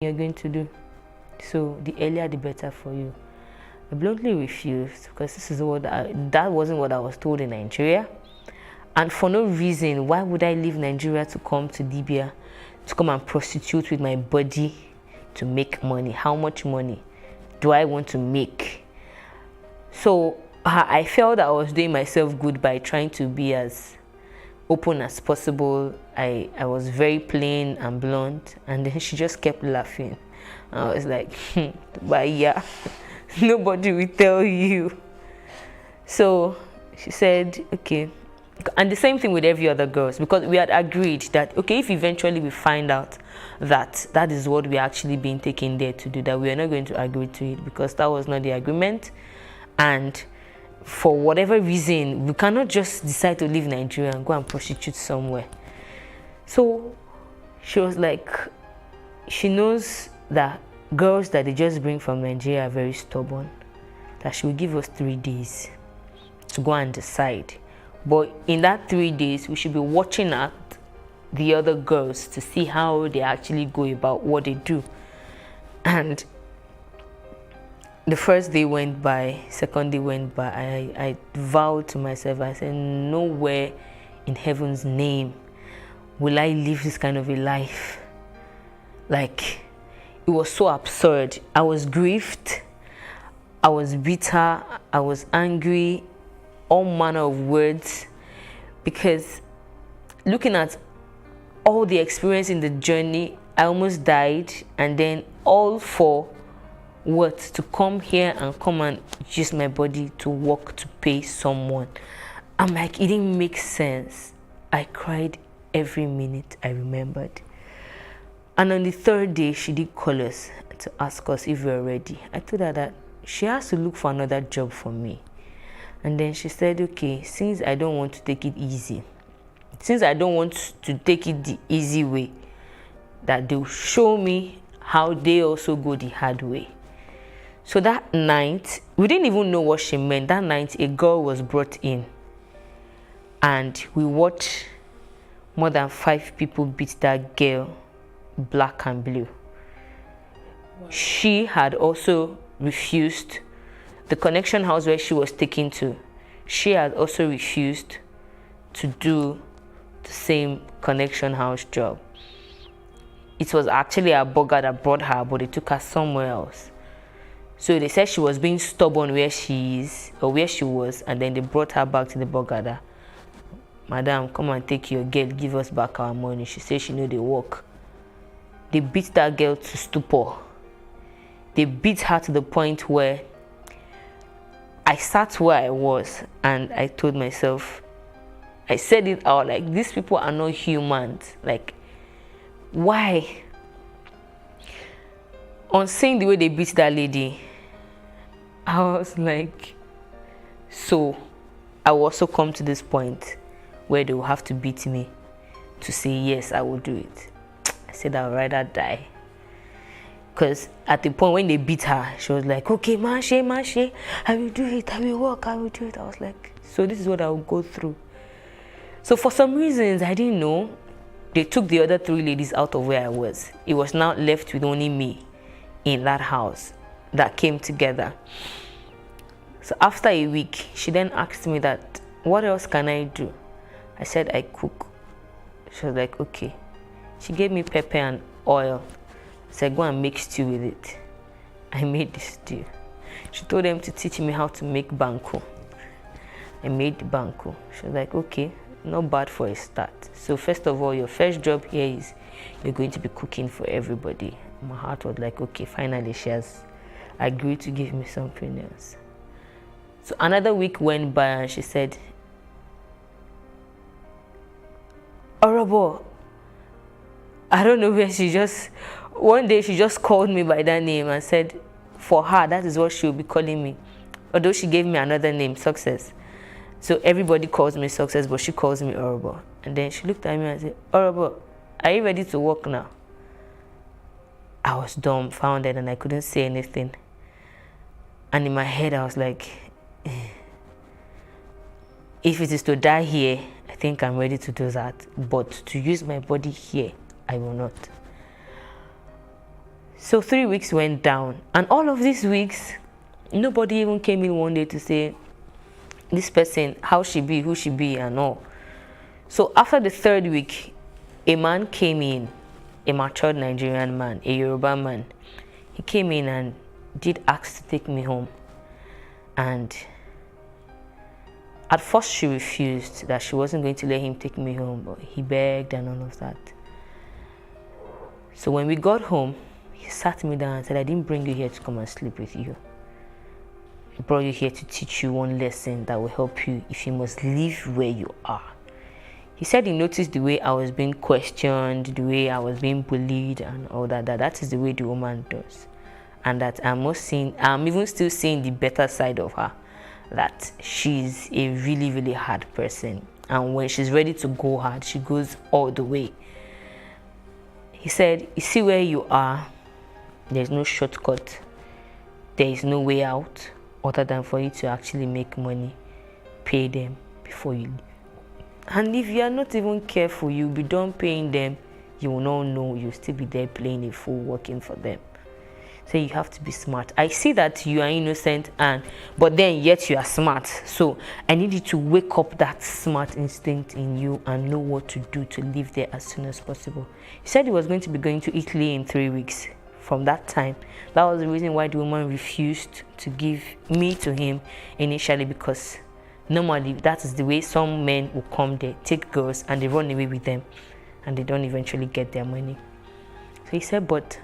you're going to do. So the earlier the better for you. I bluntly refused because that wasn't what I was told in Nigeria. And for no reason, why would I leave Nigeria to come to Libya to come and prostitute with my body to make money? How much money do I want to make? So I felt I was doing myself good by trying to be as open as possible. I was very plain and blunt, and then she just kept laughing. I was like, but yeah, nobody will tell you. So she said, okay. And the same thing with every other girls, because we had agreed that, okay, if eventually we find out that that is what we're actually being taken there to do, that we are not going to agree to it, because that was not the agreement. And for whatever reason, we cannot just decide to leave Nigeria and go and prostitute somewhere. So she was like, she knows that girls that they just bring from Nigeria are very stubborn, that she will give us 3 days to go and decide. But in that 3 days, we should be watching at the other girls to see how they actually go about what they do. And the first day went by, second day went by. I vowed to myself, I said, nowhere in heaven's name will I live this kind of a life. Like, it was so absurd. I was grieved, I was bitter, I was angry, all manner of words, because looking at all the experience in the journey, I almost died, and then all for what? To come here and come and use my body to work to pay someone. I'm like, it didn't make sense. I cried every minute I remembered. And on the 3rd day, she did call us to ask us if we were ready. I told her that she has to look for another job for me. And then she said, okay, since I don't want to take it easy, since I don't want to take it the easy way, that they'll show me how they also go the hard way. So that night, we didn't even know what she meant. That night, a girl was brought in, and we watched more than 5 people beat that girl black and blue. Wow. She had also refused the connection house where she was taken to. She had also refused to do the same connection house job. It was actually a burger that brought her, but they took her somewhere else. So they said she was being stubborn where she is, or where she was, and then they brought her back to the burger. Madam, come and take your girl, give us back our money. She said she know they work. They beat that girl to stupor. They beat her to the point where I sat where I was, and I told myself, I said it out, like, these people are not humans. Like, why? On seeing the way they beat that lady, I was like, so I will also come to this point where they will have to beat me to say, yes, I will do it. I said I would rather die. Because at the point when they beat her, she was like, okay, Marshe, I will do it, I will work, I will do it. I was like, so this is what I will go through. So for some reasons, I didn't know, they took the other 3 ladies out of where I was. It was now left with only me in that house that came together. So after a week, she then asked me that, what else can I do? I said, I cook. She was like, okay. She gave me pepper and oil. So I go and make stew with it. I made the stew. She told them to teach me how to make banku. I made the banku. She was like, okay, not bad for a start. So first of all, your first job here is you're going to be cooking for everybody. My heart was like, okay, finally she has agreed to give me something else. So another week went by, and she said, Orobo, I don't know where one day she just called me by that name and said, for her, that is what she will be calling me. Although she gave me another name, Success. So everybody calls me Success, but she calls me Orobo. And then she looked at me and said, Orobo, are you ready to work now? I was dumbfounded and I couldn't say anything. And in my head, I was like, if it is to die here, I think I'm ready to do that. But to use my body here, I will not. So 3 weeks went down, and all of these weeks, nobody even came in one day to say, this person, how she be, who she be, and all. So after the 3rd week, a man came in, a matured Nigerian man, a Yoruba man. He came in and did ask to take me home. And at first she refused, that she wasn't going to let him take me home, but he begged and all of that. So when we got home, he sat me down and said, I didn't bring you here to come and sleep with you. I brought you here to teach you one lesson that will help you if you must live where you are. He said he noticed the way I was being questioned, the way I was being bullied and all that. That is the way the woman does. And that I'm even still seeing the better side of her. That she's a really, really hard person. And when she's ready to go hard, she goes all the way. He said, you see where you are, there's no shortcut. There is no way out other than for you to actually make money, pay them before you leave. And if you are not even careful, you'll be done paying them, you will not know, you'll still be there playing a fool, working for them. So you have to be smart. I see that you are innocent, but then yet you are smart. So I need you to wake up that smart instinct in you and know what to do to live there as soon as possible. He said he was going to be going to Italy in 3 weeks. From that time, that was the reason why the woman refused to give me to him initially, because normally that is the way some men will come there, take girls and they run away with them and they don't eventually get their money. So he said, but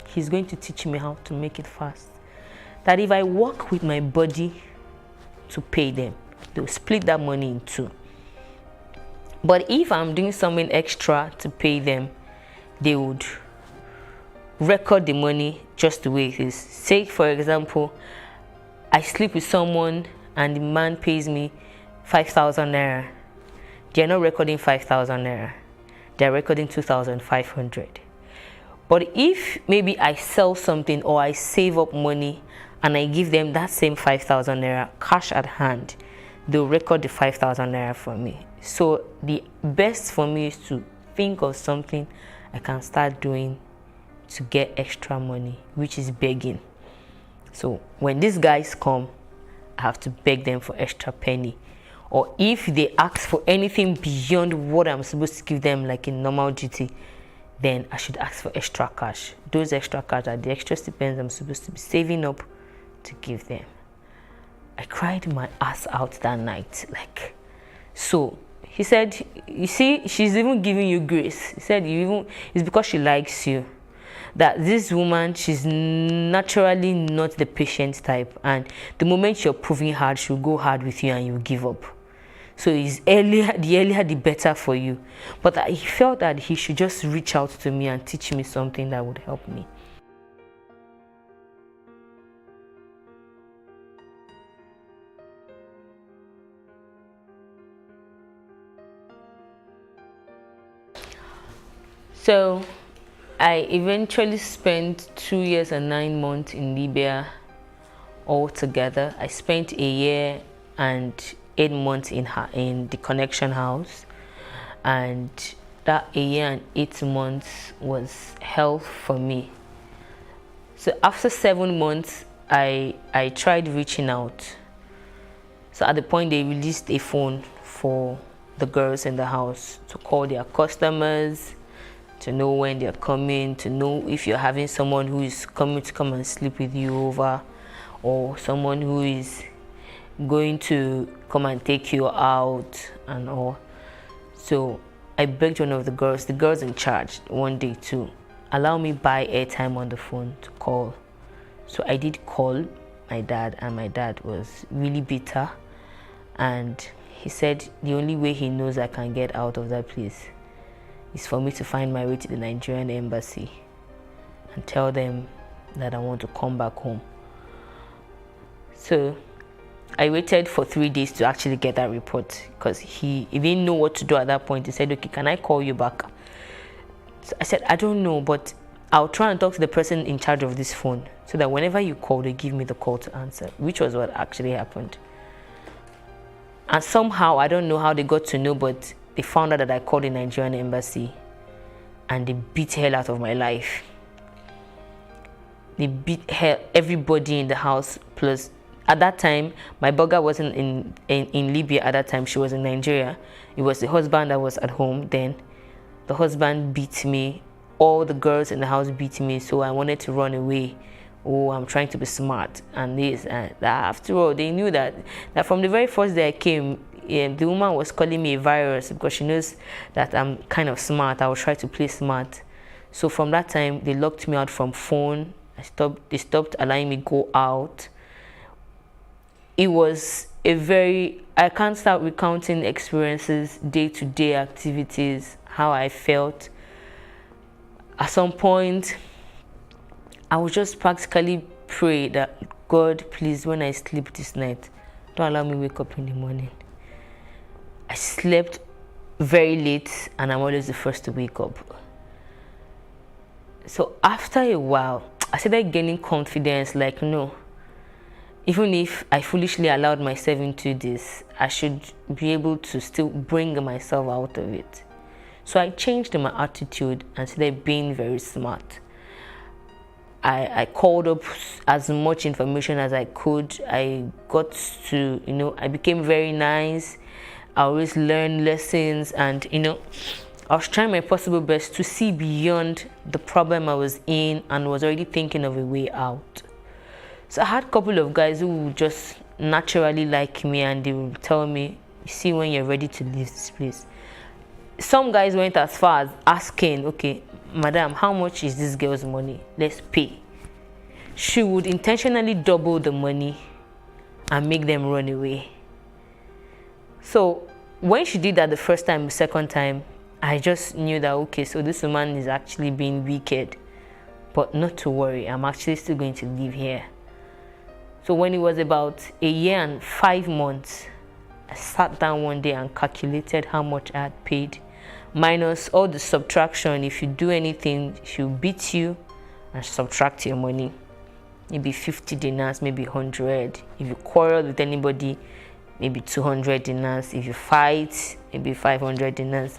he's going to teach me how to make it fast. That if I work with my body to pay them, they'll split that money in two. But if I'm doing something extra to pay them, they would record the money just the way it is. Say, for example, I sleep with someone and the man pays me 5,000 naira. They're not recording 5,000 naira. They're recording 2,500. But if maybe I sell something or I save up money and I give them that same 5,000 naira cash at hand, they'll record the 5,000 naira for me. So the best for me is to think of something I can start doing to get extra money, which is begging. So when these guys come, I have to beg them for extra penny. Or if they ask for anything beyond what I'm supposed to give them, like in normal duty, then I should ask for extra cash. Those extra cash are the extra stipends I'm supposed to be saving up to give them. I cried my ass out that night. So he said, you see, she's even giving you grace. He said, it's because she likes you. That this woman, she's naturally not the patient type, and the moment you're proving hard, she'll go hard with you and you'll give up. So the earlier the better for you. But he felt that he should just reach out to me and teach me something that would help me. So I eventually spent 2 years and 9 months in Libya altogether. I spent a year and 8 months in the connection house, and that a year and 8 months was hell for me. So after 7 months, I tried reaching out. So at the point they released a phone for the girls in the house to call their customers, to know when they're coming, to know if you're having someone who is coming to come and sleep with you over, or someone who is going to come and take you out and all. So I begged one of the girls in charge one day to allow me buy airtime on the phone to call. So I did call my dad, and my dad was really bitter, and he said the only way he knows I can get out of that place is for me to find my way to the Nigerian embassy and tell them that I want to come back home. So I waited for 3 days to actually get that report, because he didn't know what to do at that point. He said, okay, can I call you back? So I said, I don't know, but I'll try and talk to the person in charge of this phone so that whenever you call, they give me the call to answer, which was what actually happened. And somehow, I don't know how they got to know, but they found out that I called the Nigerian embassy and they beat hell out of my life. They beat everybody in the house. Plus, at that time, my burger wasn't in Libya. At that time, she was in Nigeria. It was the husband that was at home then. The husband beat me. All the girls in the house beat me. So I wanted to run away. Oh, I'm trying to be smart and this and that. After all, they knew that from the very first day I came, the woman was calling me a virus because she knows that I'm kind of smart. I will try to play smart. So from that time, they locked me out from phone. They stopped allowing me go out. It was I can't start recounting experiences, day-to-day activities, how I felt. At some point, I would just practically pray that, God, please, when I sleep this night, don't allow me wake up in the morning. I slept very late and I'm always the first to wake up. So after a while, I started gaining confidence, like, no, even if I foolishly allowed myself into this, I should be able to still bring myself out of it. So I changed my attitude and started being very smart. I called up as much information as I could. I got to, I became very nice. I always learned lessons and, I was trying my possible best to see beyond the problem I was in and was already thinking of a way out. So I had a couple of guys who would just naturally like me and they would tell me, you see, when you're ready to leave this place. Some guys went as far as asking, okay, madam, how much is this girl's money? Let's pay. She would intentionally double the money and make them run away. So when she did that the first time, the second time, I just knew that, okay, so this woman is actually being wicked. But not to worry, I'm actually still going to live here. So when it was about 1 year and 5 months, I sat down one day and calculated how much I had paid, minus all the subtraction. If you do anything, she'll beat you and subtract your money. Maybe 50 dinars, maybe 100. If you quarrel with anybody, maybe 200 dinars. If you fight, maybe 500 dinars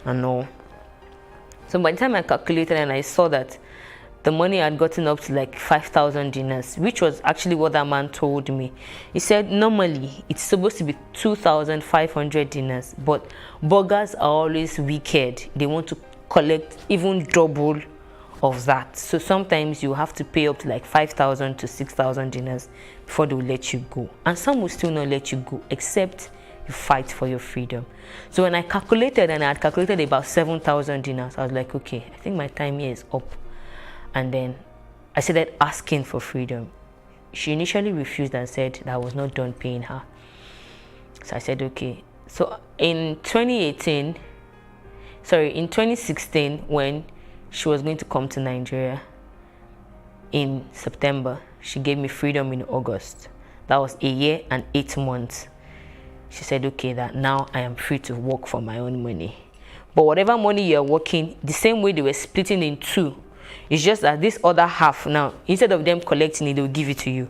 and all. So by the time I calculated and I saw that the money had gotten up to like 5,000 dinars, which was actually what that man told me. He said normally it's supposed to be 2,500 dinars, but burgers are always wicked. They want to collect even double of that. So sometimes you have to pay up to like 5,000 to 6,000 dinars before they will let you go. And some will still not let you go except you fight for your freedom. So when I calculated, and I had calculated about 7,000 dinars, I was like, okay, I think my time here is up. And then I started asking for freedom. She initially refused and said that I was not done paying her. So I said, okay. So in 2016, when she was going to come to Nigeria in September, she gave me freedom in August. That was 1 year and 8 months. She said, okay, that now I am free to work for my own money. But whatever money you're working, the same way they were splitting in two, it's just that this other half now, instead of them collecting it, they'll give it to you.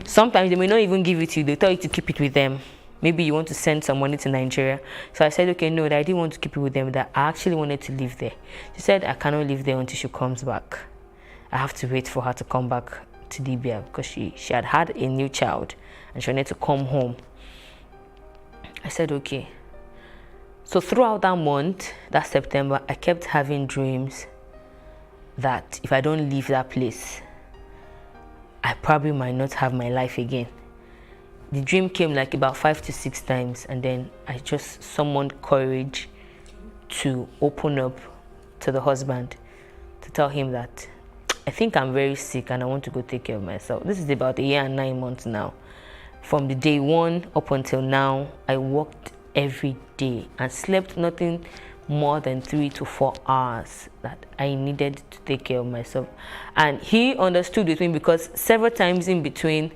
Sometimes they may not even give it to you. They tell you to keep it with them. Maybe you want to send some money to Nigeria. So I said, okay, no, that I didn't want to keep it with them, that I actually wanted to live there. She said, I cannot live there until she comes back. I have to wait for her to come back to Libya because she had a new child and she wanted to come home. I said, okay. So throughout that month, that September, I kept having dreams that if I don't leave that place, I probably might not have my life again. The dream came like about 5 to 6 times, and then I just summoned courage to open up to the husband, to tell him that I think I'm very sick and I want to go take care of myself. This is about 1 year and 9 months now. From the day one up until now, I worked every day and slept nothing more than 3 to 4 hours that I needed to take care of myself. And he understood with me because several times in between,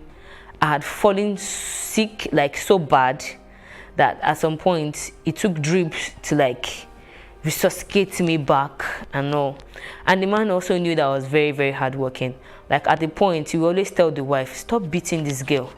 I had fallen sick, like so bad that at some point it took drips to like resuscitate me back and all. And the man also knew that I was very, very hardworking. Like at the point, he would always tell the wife, stop beating this girl.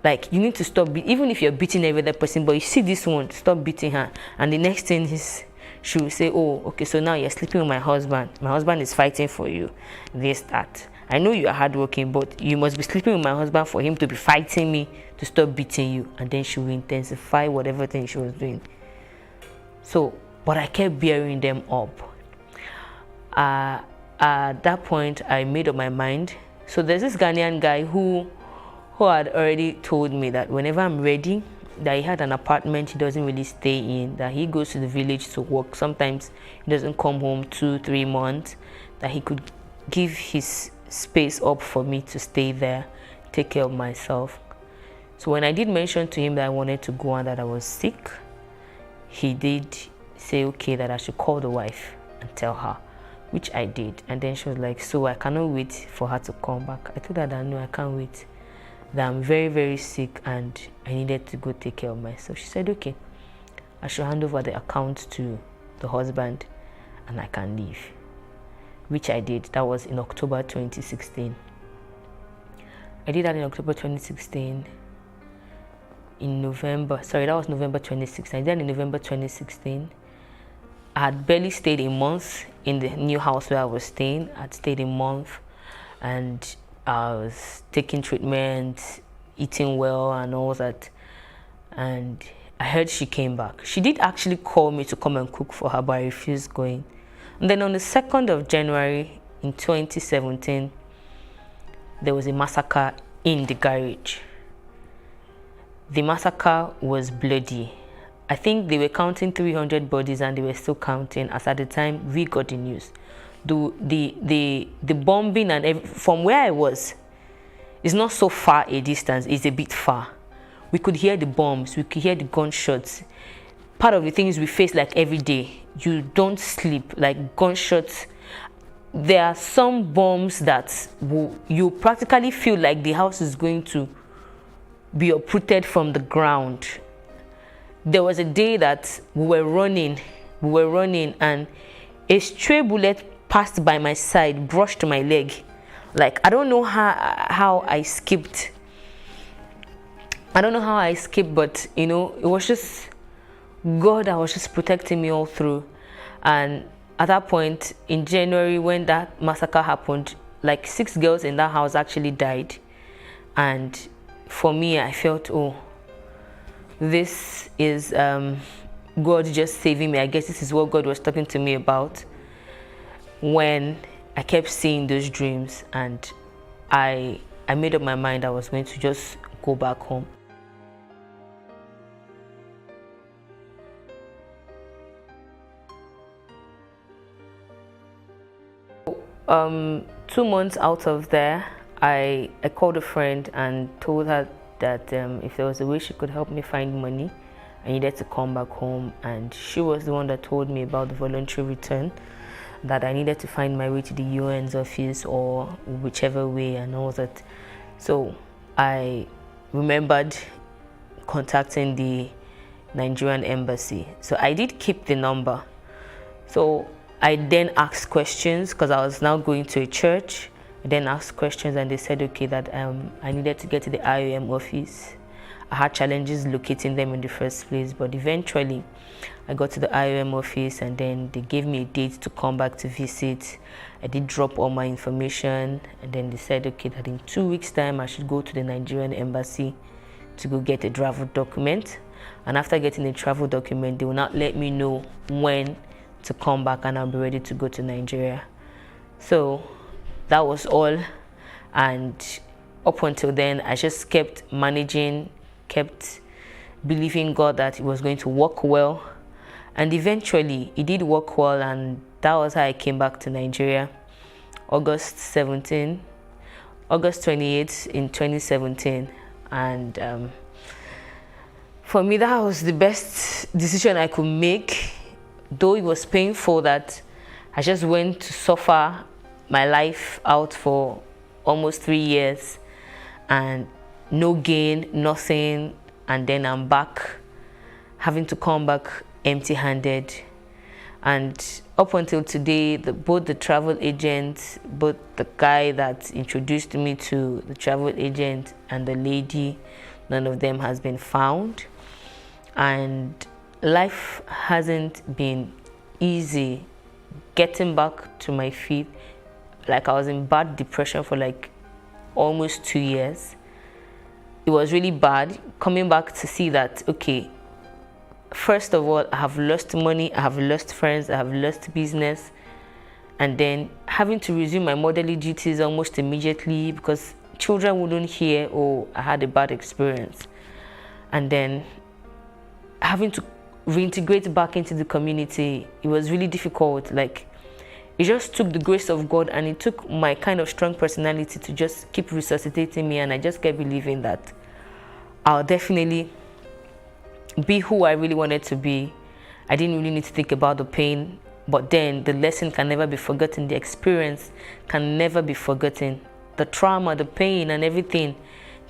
Like, you need to stop, even if you're beating every other person, but you see this one, stop beating her. And the next thing is, she will say, oh, okay, so now you're sleeping with my husband is fighting for you, this, that. I know you are hardworking, but you must be sleeping with my husband for him to be fighting me to stop beating you. And then she will intensify whatever thing she was doing. So, but I kept bearing them up. At that point, I made up my mind. So there's this Ghanaian guy who had already told me that whenever I'm ready, that he had an apartment he doesn't really stay in, that he goes to the village to work. Sometimes he doesn't come home 2-3 months, that he could give his space up for me to stay there, take care of myself. So when I did mention to him that I wanted to go and that I was sick, he did say, okay, that I should call the wife and tell her, which I did. And then she was like, so I cannot wait for her to come back. I told her that no, I can't wait, that I'm very, very sick and I needed to go take care of myself. She said, okay, I should hand over the account to the husband and I can leave, which I did. That was in October 2016. I did that in October 2016. In November, sorry, that was November 2016. I did that in November 2016. I had barely stayed a month in the new house where I was staying. I'd stayed a month and I was taking treatment, eating well and all that. And I heard she came back. She did actually call me to come and cook for her, but I refused going. And then on the 2nd of January in 2017, there was a massacre in the garage. The massacre was bloody. I think they were counting 300 bodies and they were still counting as at the time we got the news. The bombing and from where I was, it's not so far a distance, it's a bit far. We could hear the bombs, we could hear the gunshots. Part of the things we face like every day, you don't sleep, like gunshots. There are some bombs that you practically feel like the house is going to be uprooted from the ground. There was a day that we were running and a stray bullet passed by my side, brushed my leg. Like, I don't know how I escaped. I don't know how I escaped, but you know, it was just God that was just protecting me all through. And at that point in January, when that massacre happened, like 6 girls in that house actually died. And for me, I felt, oh, this is God just saving me. I guess this is what God was talking to me about when I kept seeing those dreams, and I made up my mind I was going to just go back home. Um, 2 months out of there, I called a friend and told her that if there was a way she could help me find money, I needed to come back home. And she was the one that told me about the voluntary return, that I needed to find my way to the UN's office or whichever way and all that. So I remembered contacting the Nigerian embassy. So I did keep the number. So I then asked questions because I was now going to a church. I then asked questions and they said, okay, that I needed to get to the IOM office. I had challenges locating them in the first place, but eventually I got to the IOM office and then they gave me a date to come back to visit. I did drop all my information and then they said, okay, that in 2 weeks' time I should go to the Nigerian embassy to go get a travel document. And after getting a travel document, they will not let me know when to come back and I'll be ready to go to Nigeria. So that was all, and up until then I just kept managing, kept believing God that it was going to work well, and eventually it did work well, and that was how I came back to Nigeria August 28th in 2017. And for me, that was the best decision I could make, though it was painful that I just went to suffer my life out for almost 3 years and no gain, nothing, and then I'm back having to come back empty-handed. And up until today, both the travel agent, both the guy that introduced me to the travel agent and the lady, none of them has been found, and life hasn't been easy getting back to my feet. Like, I was in bad depression for like almost 2 years. It was really bad coming back to see that, okay, first of all, I have lost money, I have lost friends, I have lost business, and then having to resume my motherly duties almost immediately because children wouldn't hear, oh, I had a bad experience. And then having to reintegrate back into the community, it was really difficult. Like, it just took the grace of God, and it took my kind of strong personality to just keep resuscitating me, and I just kept believing that I'll definitely be who I really wanted to be. I didn't really need to think about the pain, but then the lesson can never be forgotten. The experience can never be forgotten. The trauma, the pain, and everything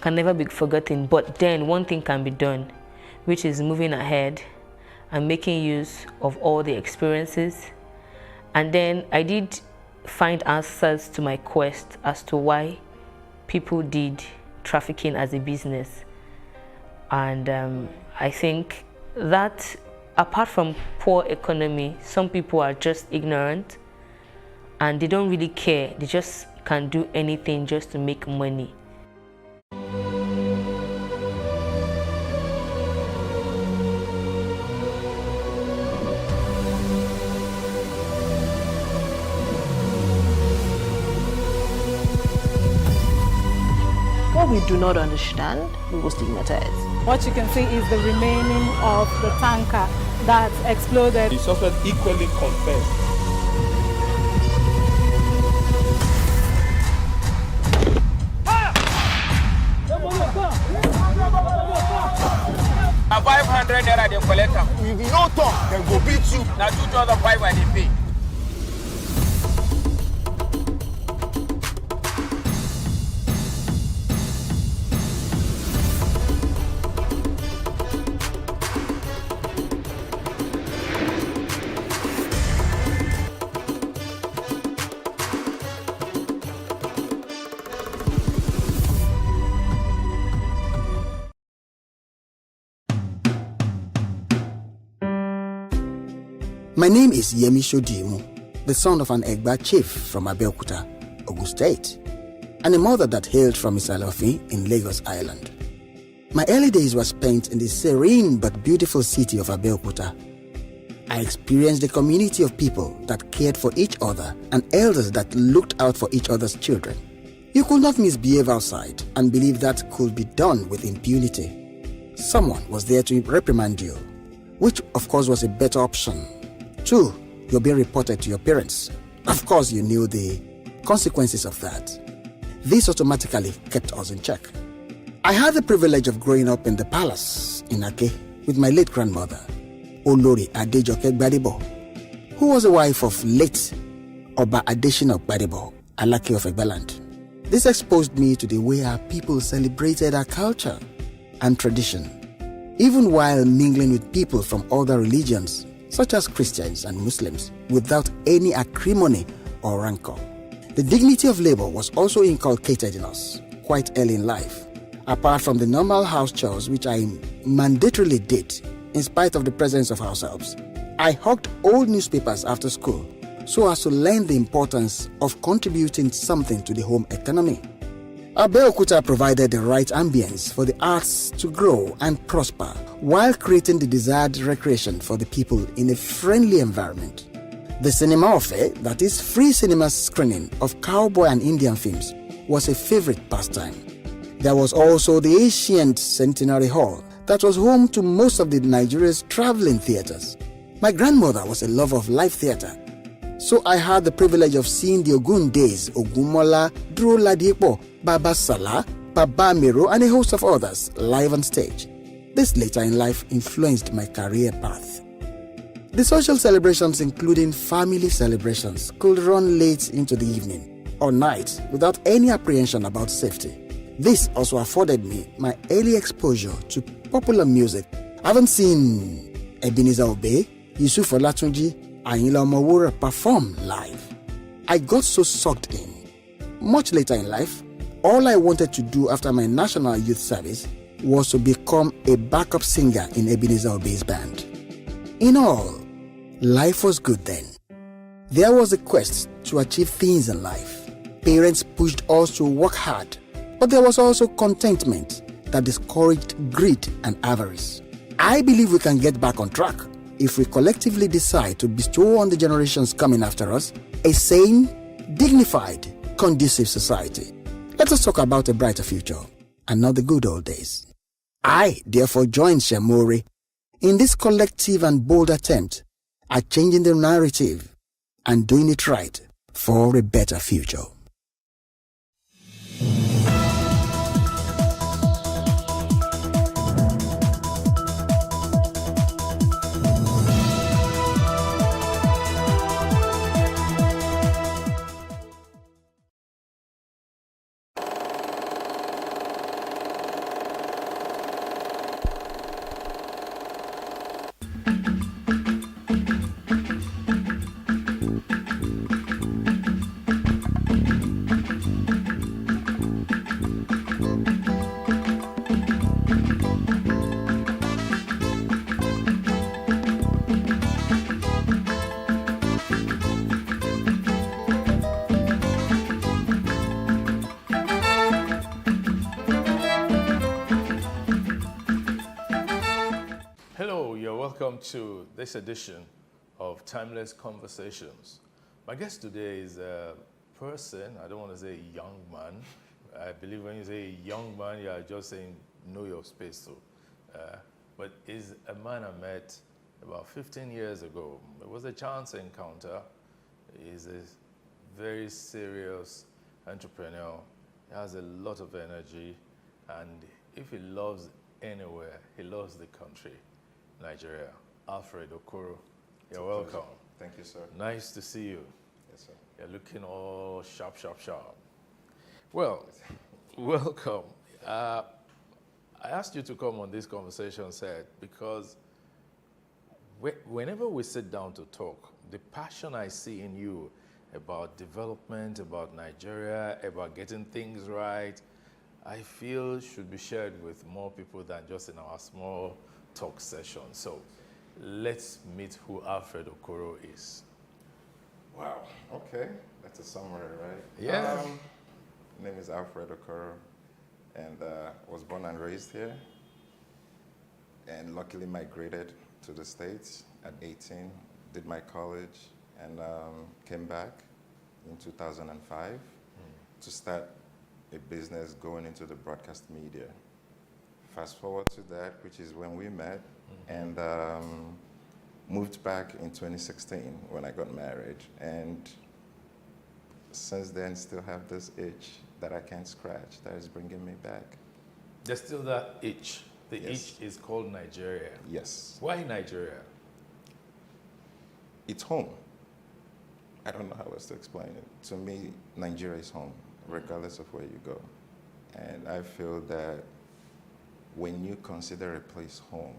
can never be forgotten. But then one thing can be done, which is moving ahead and making use of all the experiences. And then I did find answers to my quest as to why people did trafficking as a business. And I think that apart from poor economy, some people are just ignorant and they don't really care. They just can do anything just to make money. What we do not understand, we will stigmatize. What you can see is the remaining of the tanker that exploded. The suspect equally confessed. A 500 naira they collect them. If you no talk, then go beat you. Now 2,500 they pay. My name is Yemi Shodimu, the son of an Egba chief from Abeokuta, Ogun State, and a mother that hailed from Isalofi in Lagos Island. My early days were spent in the serene but beautiful city of Abeokuta. I experienced a community of people that cared for each other and elders that looked out for each other's children. You could not misbehave outside and believe that could be done with impunity. Someone was there to reprimand you, which of course was a better option. 2, you're being reported to your parents. Of course, you knew the consequences of that. This automatically kept us in check. I had the privilege of growing up in the palace in Ake with my late grandmother, Olori Adejoke Gbadebo, who was the wife of late Oba Adeshina Gbadebo, Alake of Egbaland. This exposed me to the way our people celebrated our culture and tradition, even while mingling with people from other religions, such as Christians and Muslims, without any acrimony or rancor. The dignity of labor was also inculcated in us quite early in life. Apart from the normal house chores which I mandatorily did, in spite of the presence of ourselves, I hawked old newspapers after school so as to learn the importance of contributing something to the home economy. Abeokuta provided the right ambience for the arts to grow and prosper while creating the desired recreation for the people in a friendly environment. The cinema affair, that is free cinema screening of cowboy and Indian films, was a favorite pastime. There was also the ancient Centenary Hall that was home to most of the Nigeria's traveling theaters. My grandmother was a lover of live theater, so I had the privilege of seeing the Ogun Days, Ogunmola, Duro Ladipo, Baba Salah, Baba Miro, and a host of others live on stage. This later in life influenced my career path. The social celebrations, including family celebrations, could run late into the evening or night without any apprehension about safety. This also afforded me my early exposure to popular music. I haven't seen Ebenezer Obey, Yusuf Olatunji, Ayinla Omowura perform live. I got so sucked in. Much later in life, all I wanted to do after my national youth service was to become a backup singer in Ebenezer Obey's band. In all, Life was good then. There was a quest to achieve things in life. Parents pushed us to work hard, but there was also contentment that discouraged greed and avarice. I believe we can get back on track if we collectively decide to bestow on the generations coming after us a sane, dignified, conducive society. Let us talk about a brighter future and not the good old days. I therefore join Shemori in this collective and bold attempt at changing the narrative and doing it right for a better future. Hello, you're welcome to this edition of Timeless Conversations. My guest today is a person, I don't want to say a young man. I believe when you say young man, you are just saying know your space too. But is a man I met about 15 years ago. It was a chance encounter. He's a very serious entrepreneur. He has a lot of energy, and if he loves anywhere, he loves the country. Nigeria. Alfred Okoro, you're welcome. Thank you, sir. Nice to see you. Yes, sir. You're looking all sharp, sharp, sharp. Well, welcome. I asked you to come on this conversation set because whenever we sit down to talk, the passion I see in you about development, about Nigeria, about getting things right, I feel should be shared with more people than just in our small talk session. So let's meet who Alfred Okoro is. Wow. Okay. That's a summary, right? Yeah. My name is Alfred Okoro, and was born and raised here, and luckily migrated to the States at 18, did my college, and came back in 2005 to start a business going into the broadcast media. Fast forward to that, which is when we met, and moved back in 2016 when I got married. And since then, still have this itch that I can't scratch that is bringing me back. There's still that itch. The Yes. itch is called Nigeria. Yes. Why Nigeria? It's home. I don't know how else to explain it. To me, Nigeria is home, regardless of where you go. And I feel that when you consider a place home,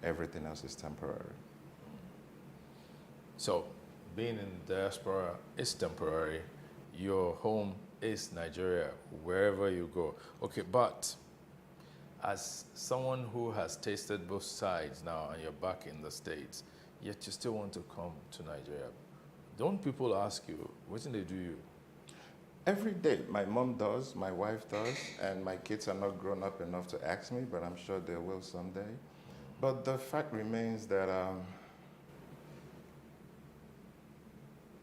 everything else is temporary. So, being in diaspora is temporary. Your home is Nigeria, wherever you go. Okay, but as someone who has tasted both sides now and you're back in the States, yet you still want to come to Nigeria, don't people ask you, what do they do you? Every day, my mom does, my wife does, and my kids are not grown up enough to ask me, but I'm sure they will someday. But the fact remains that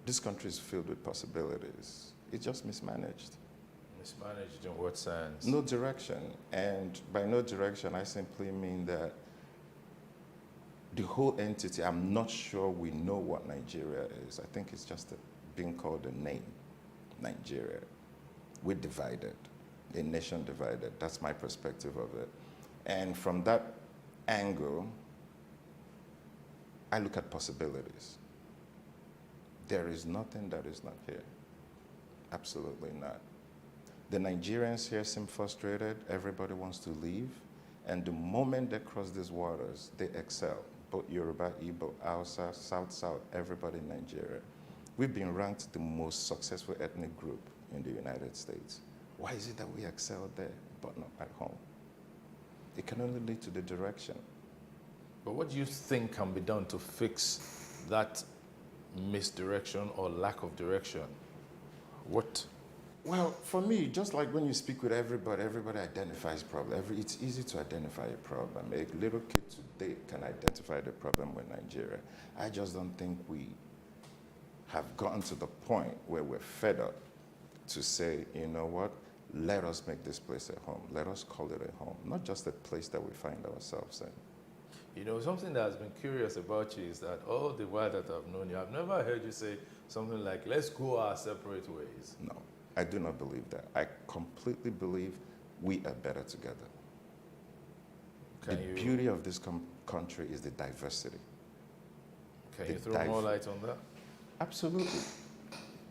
this country is filled with possibilities. It's just mismanaged. Mismanaged in what sense? No direction. And by no direction, I simply mean that the whole entity, I'm not sure we know what Nigeria is. I think it's just being called a name. Nigeria. We're divided, a nation divided. That's my perspective of it. And from that angle, I look at possibilities. There is nothing that is not here. Absolutely not. The Nigerians here seem frustrated. Everybody wants to leave. And the moment they cross these waters, they excel. Both Yoruba, Igbo, Hausa, South, everybody in Nigeria. We've been ranked the most successful ethnic group in the United States. Why is it that we excel there, but not at home? It can only lead to the direction. But what do you think can be done to fix that misdirection or lack of direction? What? Well, for me, just like when you speak with everybody, everybody identifies problem. It's easy to identify a problem. A little kid today can identify the problem with Nigeria. I just don't think we have gotten to the point where we're fed up to say, you know what, let us make this place a home. Let us call it a home, not just a place that we find ourselves in. You know, something that has been curious about you is that all the while that I've known you, I've never heard you say something like, let's go our separate ways. No, I do not believe that. I completely believe we are better together. The beauty of this country is the diversity. Can you throw more light on that? Absolutely.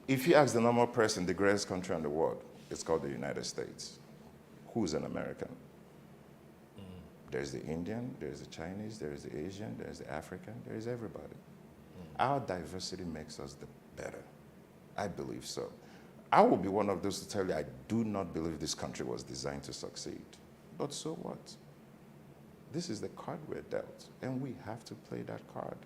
If you ask the normal person, the greatest country in the world, it's called the United States. Who's an American? There's the Indian, there's the Chinese, there's the Asian, there's the African, there's everybody. Our diversity makes us the better. I believe so. I will be one of those to tell you I do not believe this country was designed to succeed. But so what? This is the card we're dealt, and we have to play that card.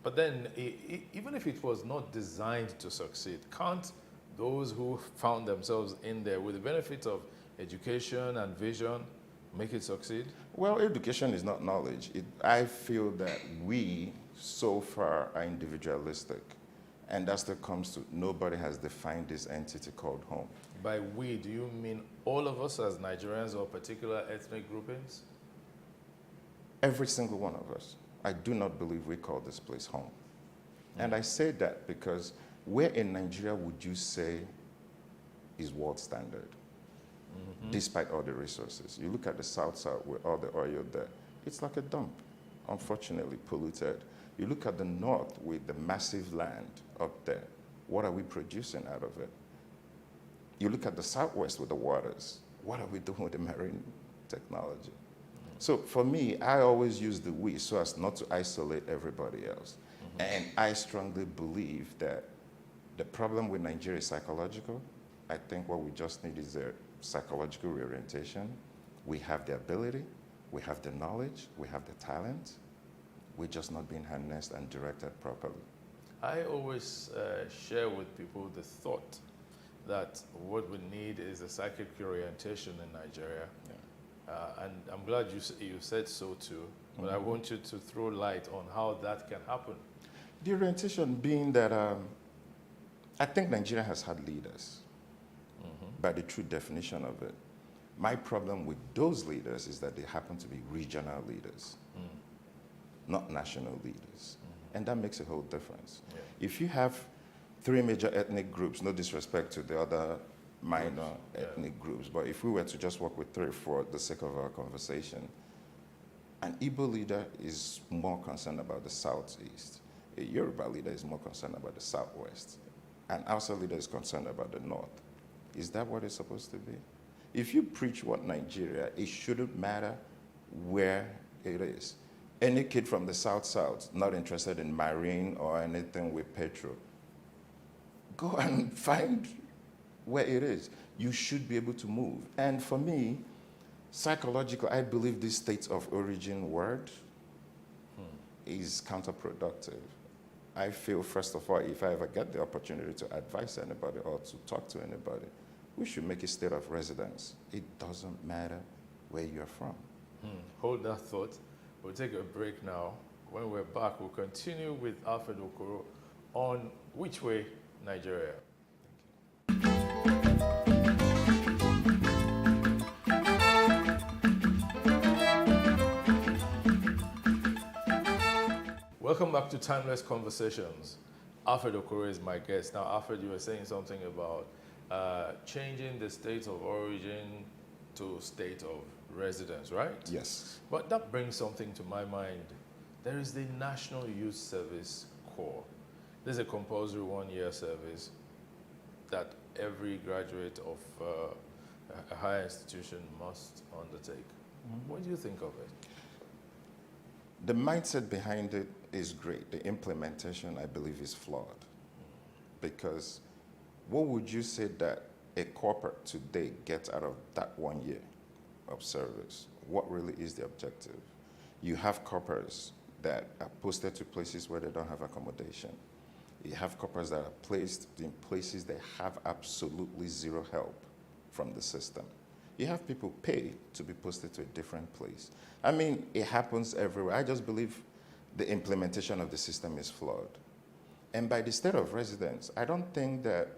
But then, even if it was not designed to succeed, can't those who found themselves in there with the benefit of education and vision make it succeed? Well, education is not knowledge. I feel that we, so far, are individualistic. And that still comes to nobody has defined this entity called home. By we, do you mean all of us as Nigerians or particular ethnic groupings? Every single one of us. I do not believe we call this place home. And I say that because where in Nigeria would you say is world standard? Despite all the resources. You look at the South with all the oil there, it's like a dump, unfortunately polluted. You look at the North with the massive land up there. What are we producing out of it? You look at the Southwest with the waters. What are we doing with the marine technology? So for me, I always use the we so as not to isolate everybody else. And I strongly believe that the problem with Nigeria is psychological. I think what we just need is a psychological reorientation. We have the ability, we have the knowledge, we have the talent. We're just not being harnessed and directed properly. I always share with people the thought that what we need is a psychic orientation in Nigeria. And I'm glad you said so too, but I want you to throw light on how that can happen. The orientation being that I think Nigeria has had leaders by the true definition of it. My problem with those leaders is that they happen to be regional leaders, not national leaders. And that makes a whole difference. Yeah. If you have 3 major ethnic groups, no disrespect to the other minor ethnic groups, but if we were to just work with 3 for the sake of our conversation, an Igbo leader is more concerned about the Southeast. A Yoruba leader is more concerned about the Southwest. An Hausa leader is concerned about the North. Is that what it's supposed to be? If you preach what Nigeria, it shouldn't matter where it is. Any kid from the South, not interested in marine or anything with petrol, go and find where it is. You should be able to move. And for me, psychological, I believe this state of origin word is counterproductive. I feel, first of all, if I ever get the opportunity to advise anybody or to talk to anybody, we should make a state of residence. It doesn't matter where you're from. Hold that thought. We'll take a break now. When we're back, we'll continue with Alfred Okoro on Which Way, Nigeria. Welcome back to Timeless Conversations. Alfred Okoro is my guest. Now, Alfred, you were saying something about changing the state of origin to state of residence, right? Yes. But that brings something to my mind. There is the National Youth Service Corps. There's a compulsory 1-year service that every graduate of a higher institution must undertake. What do you think of it? The mindset behind it is great. The implementation, I believe, is flawed. Because what would you say that a corporate today gets out of that 1 year of service? What really is the objective? You have corporates that are posted to places where they don't have accommodation. You have coppers that are placed in places that have absolutely zero help from the system. You have people pay to be posted to a different place. I mean, it happens everywhere. I just believe the implementation of the system is flawed. And by the state of residence, I don't think that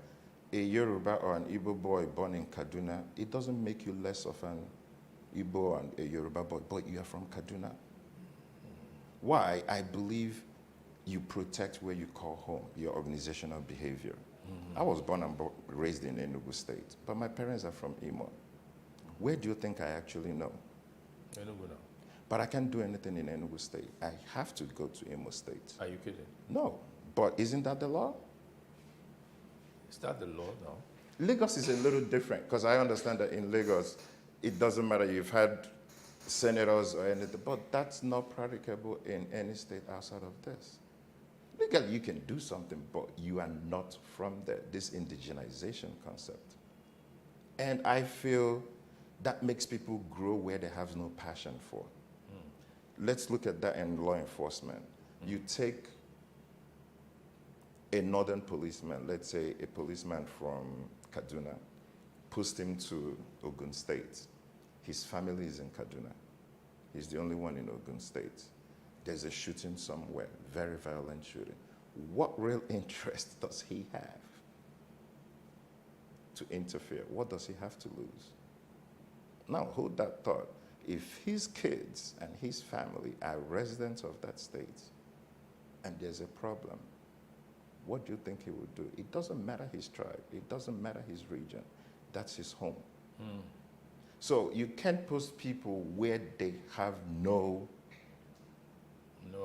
a Yoruba or an Igbo boy born in Kaduna, it doesn't make you less of an Igbo and a Yoruba boy, but you are from Kaduna. Why? I believe you protect where you call home, your organizational behavior. I was born and raised in Enugu State, but my parents are from Imo. Where do you think I actually know? Enugu now. But I can't do anything in Enugu State. I have to go to Imo State. Are you kidding? No, but isn't that the law? Is that the law now? Lagos is a little different because I understand that in Lagos, it doesn't matter, you've had senators or anything, but that's not practicable in any state outside of this. Legally, you can do something, but you are not from there, this indigenization concept. And I feel that makes people grow where they have no passion for. Let's look at that in law enforcement. You take a northern policeman, let's say a policeman from Kaduna, post him to Ogun State. His family is in Kaduna. He's the only one in Ogun State. There's a shooting somewhere, very violent shooting. What real interest does he have to interfere? What does he have to lose? Now, hold that thought. If his kids and his family are residents of that state and there's a problem, what do you think he would do? It doesn't matter his tribe. It doesn't matter his region. That's his home. So you can't post people where they have no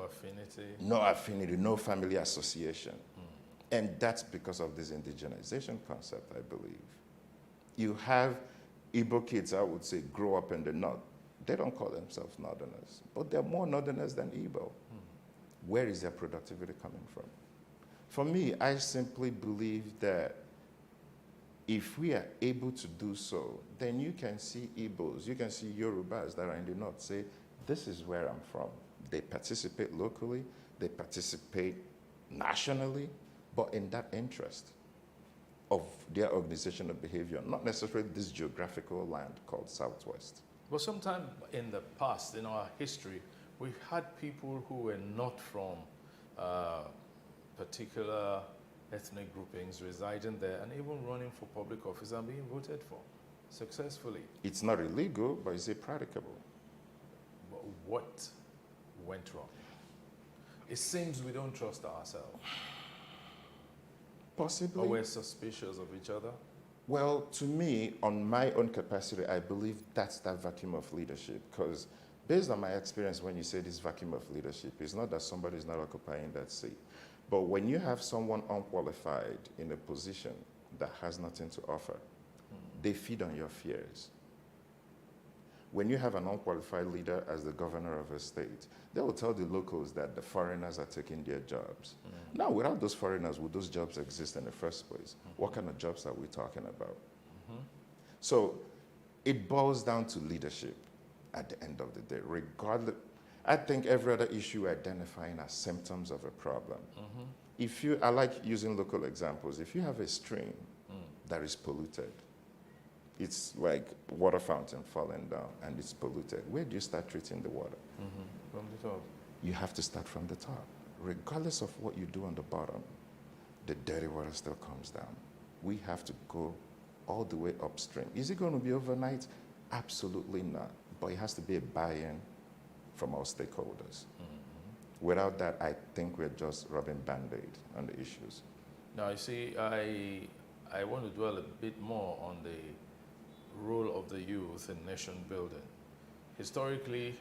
affinity, no family association. And that's because of this indigenization concept, I believe. You have Igbo kids, I would say, grow up in the north. They don't call themselves northerners, but they're more northerners than Igbo. Where is their productivity coming from? For me, I simply believe that if we are able to do so, then you can see Igbos, you can see Yorubas that are in the north say, this is where I'm from. They participate locally, they participate nationally, but in that interest of their organizational behavior, not necessarily this geographical land called Southwest. But sometime in the past, in our history, we've had people who were not from particular ethnic groupings residing there and even running for public office and being voted for successfully. It's not illegal, but is it practicable? But what went wrong? It seems we don't trust ourselves. Possibly. Or we're suspicious of each other. Well, to me, on my own capacity, I believe that's that vacuum of leadership. Because based on my experience, when you say this vacuum of leadership, it's not that somebody is not occupying that seat. But when you have someone unqualified in a position that has nothing to offer, they feed on your fears. When you have an unqualified leader as the governor of a state, they will tell the locals that the foreigners are taking their jobs. Now, without those foreigners, would those jobs exist in the first place? What kind of jobs are we talking about? So it boils down to leadership at the end of the day. Regardless, I think every other issue we're identifying as symptoms of a problem. If you, I like using local examples. If you have a stream that is polluted, it's like water fountain falling down and it's polluted. Where do you start treating the water? From the top. You have to start from the top. Regardless of what you do on the bottom, the dirty water still comes down. We have to go all the way upstream. Is it going to be overnight? Absolutely not. But it has to be a buy-in from our stakeholders. Without that, I think we're just rubbing Band-Aid on the issues. Now, you see, I want to dwell a bit more on the role of the youth in nation building. Historically,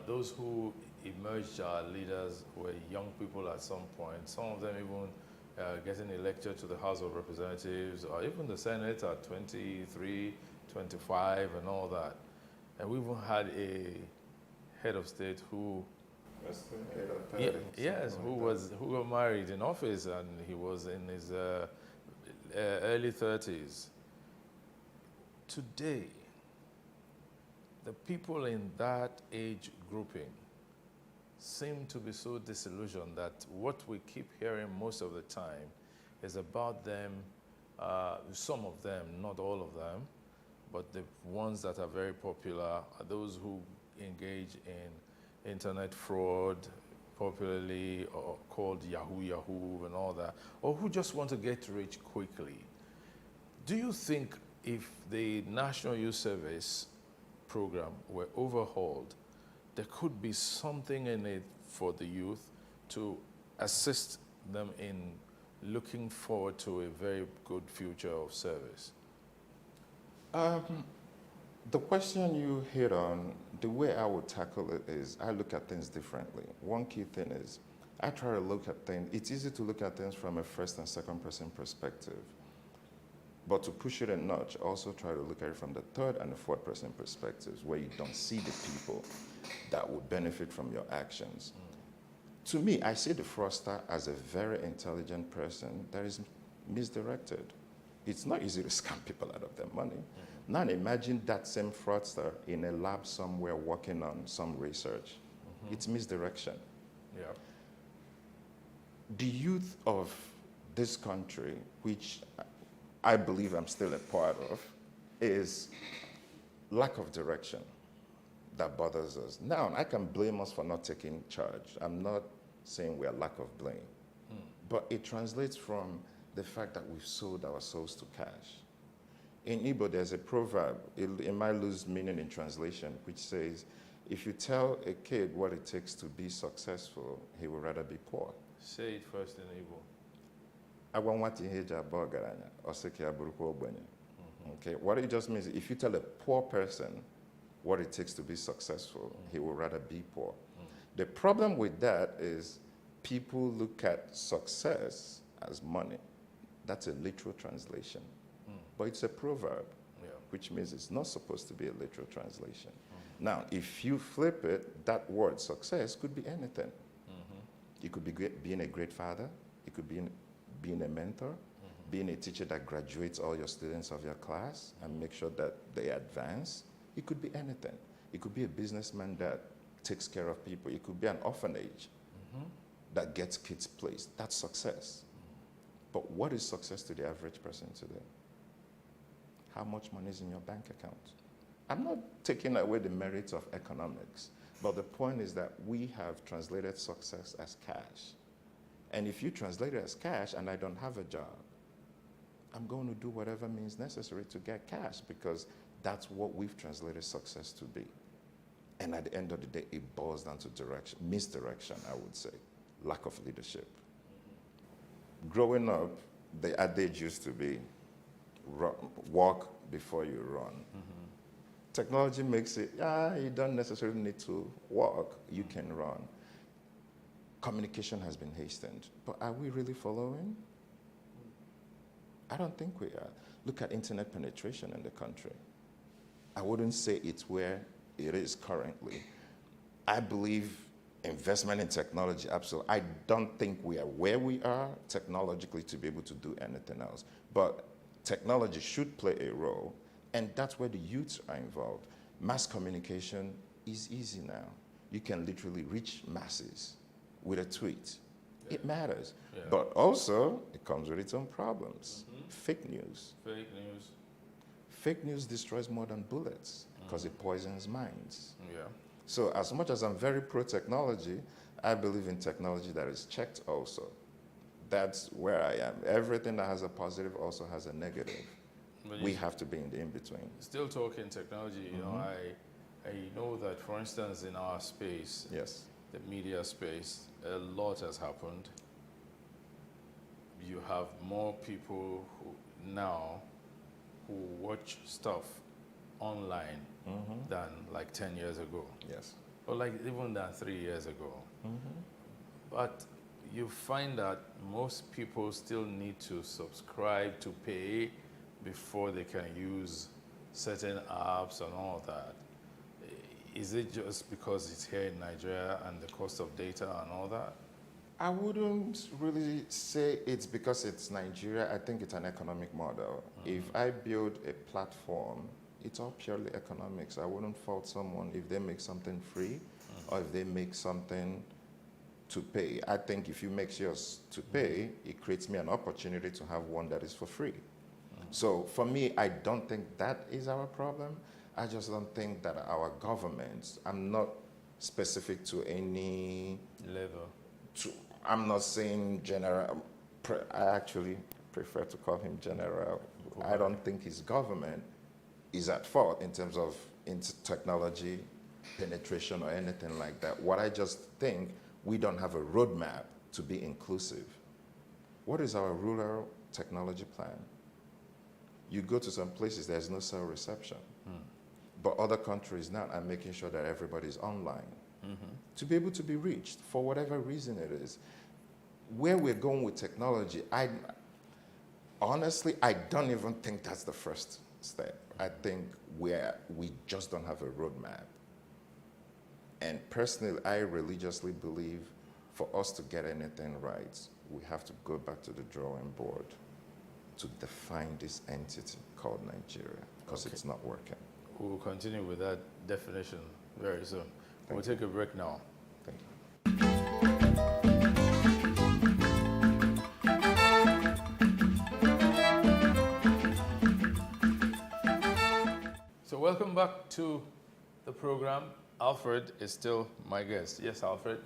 those who emerged as leaders were young people at some point, some of them even getting elected to the House of Representatives or even the Senate at 23, 25 and all that. And we even had a head of state who who got married in office and he was in his early 30s. Today, the people in that age grouping seem to be so disillusioned that what we keep hearing most of the time is about them, some of them, not all of them, but the ones that are very popular are those who engage in internet fraud, popularly or called Yahoo Yahoo and all that, or who just want to get rich quickly. Do you think if the National Youth Service program were overhauled, there could be something in it for the youth to assist them in looking forward to a very good future of service? The question you hit on, the way I would tackle it is I look at things differently. One key thing is I try to look at things, it's easy to look at things from a first and second person perspective. But to push it a notch, also try to look at it from the third and the fourth person perspectives, where you don't see the people that would benefit from your actions. To me, I see the fraudster as a very intelligent person that is misdirected. It's not easy to scam people out of their money. Now imagine that same fraudster in a lab somewhere working on some research. It's misdirection. Yeah. The youth of this country, which I believe I'm still a part of, is lack of direction that bothers us. Now, I can blame us for not taking charge. I'm not saying we are lack of blame. But it translates from the fact that we've sold our souls to cash. In Igbo, there's a proverb, it might lose meaning in translation, which says, if you tell a kid what it takes to be successful, he would rather be poor. Say it first in Igbo. Okay, what it just means, if you tell a poor person what it takes to be successful, he will rather be poor. The problem with that is people look at success as money. That's a literal translation. But it's a proverb, which means it's not supposed to be a literal translation. Now, if you flip it, that word success could be anything. It could be being a great father. It could be being a mentor, being a teacher that graduates all your students of your class and make sure that they advance. It could be anything. It could be a businessman that takes care of people. It could be an orphanage that gets kids placed. That's success. But what is success to the average person today? How much money is in your bank account? I'm not taking away the merits of economics, but the point is that we have translated success as cash. And if you translate it as cash and I don't have a job, I'm going to do whatever means necessary to get cash because that's what we've translated success to be. And at the end of the day, it boils down to direction, misdirection, I would say, lack of leadership. Growing up, the adage used to be, walk before you run. Technology makes it, you don't necessarily need to walk, you can run. Communication has been hastened, but are we really following? I don't think we are. Look at internet penetration in the country. I wouldn't say it's where it is currently. I believe investment in technology, absolutely. I don't think we are where we are technologically to be able to do anything else. But technology should play a role, and that's where the youths are involved. Mass communication is easy now. You can literally reach masses with a tweet. It matters. But also, it comes with its own problems. Fake news. Fake news. Fake news destroys more than bullets because it poisons minds. Yeah. So as much as I'm very pro-technology, I believe in technology that is checked also. That's where I am. Everything that has a positive also has a negative. But We have to be in the in-between. Still talking technology, you know, I know that, for instance, in our space, Yes. the media space, a lot has happened. You have more people who watch stuff online than like 10 years ago, Yes. or like even than 3 years ago. But you find that most people still need to subscribe to pay before they can use certain apps and all that. Is it just because it's here in Nigeria and the cost of data and all that? I wouldn't really say it's because it's Nigeria. I think it's an economic model. If I build a platform, it's all purely economics. I wouldn't fault someone if they make something free or if they make something to pay. I think if you make yours to pay, it creates me an opportunity to have one that is for free. So for me, I don't think that is our problem. I just don't think that our governments, I'm not specific to any Level. I'm not saying general, I actually prefer to call him general. I don't think his government is at fault in terms of technology penetration or anything like that. What I just think, we don't have a roadmap to be inclusive. What is our rural technology plan? You go to some places, there's no cell reception. But other countries now are making sure that everybody's online to be able to be reached for whatever reason it is. Where we're going with technology, honestly, I don't even think that's the first step. I think we just don't have a roadmap. And personally, I religiously believe for us to get anything right, we have to go back to the drawing board to define this entity called Nigeria, because it's not working. We'll continue with that definition very soon. We'll take a break now. Thank you. So welcome back to the program. Alfred is still my guest. Yes, Alfred.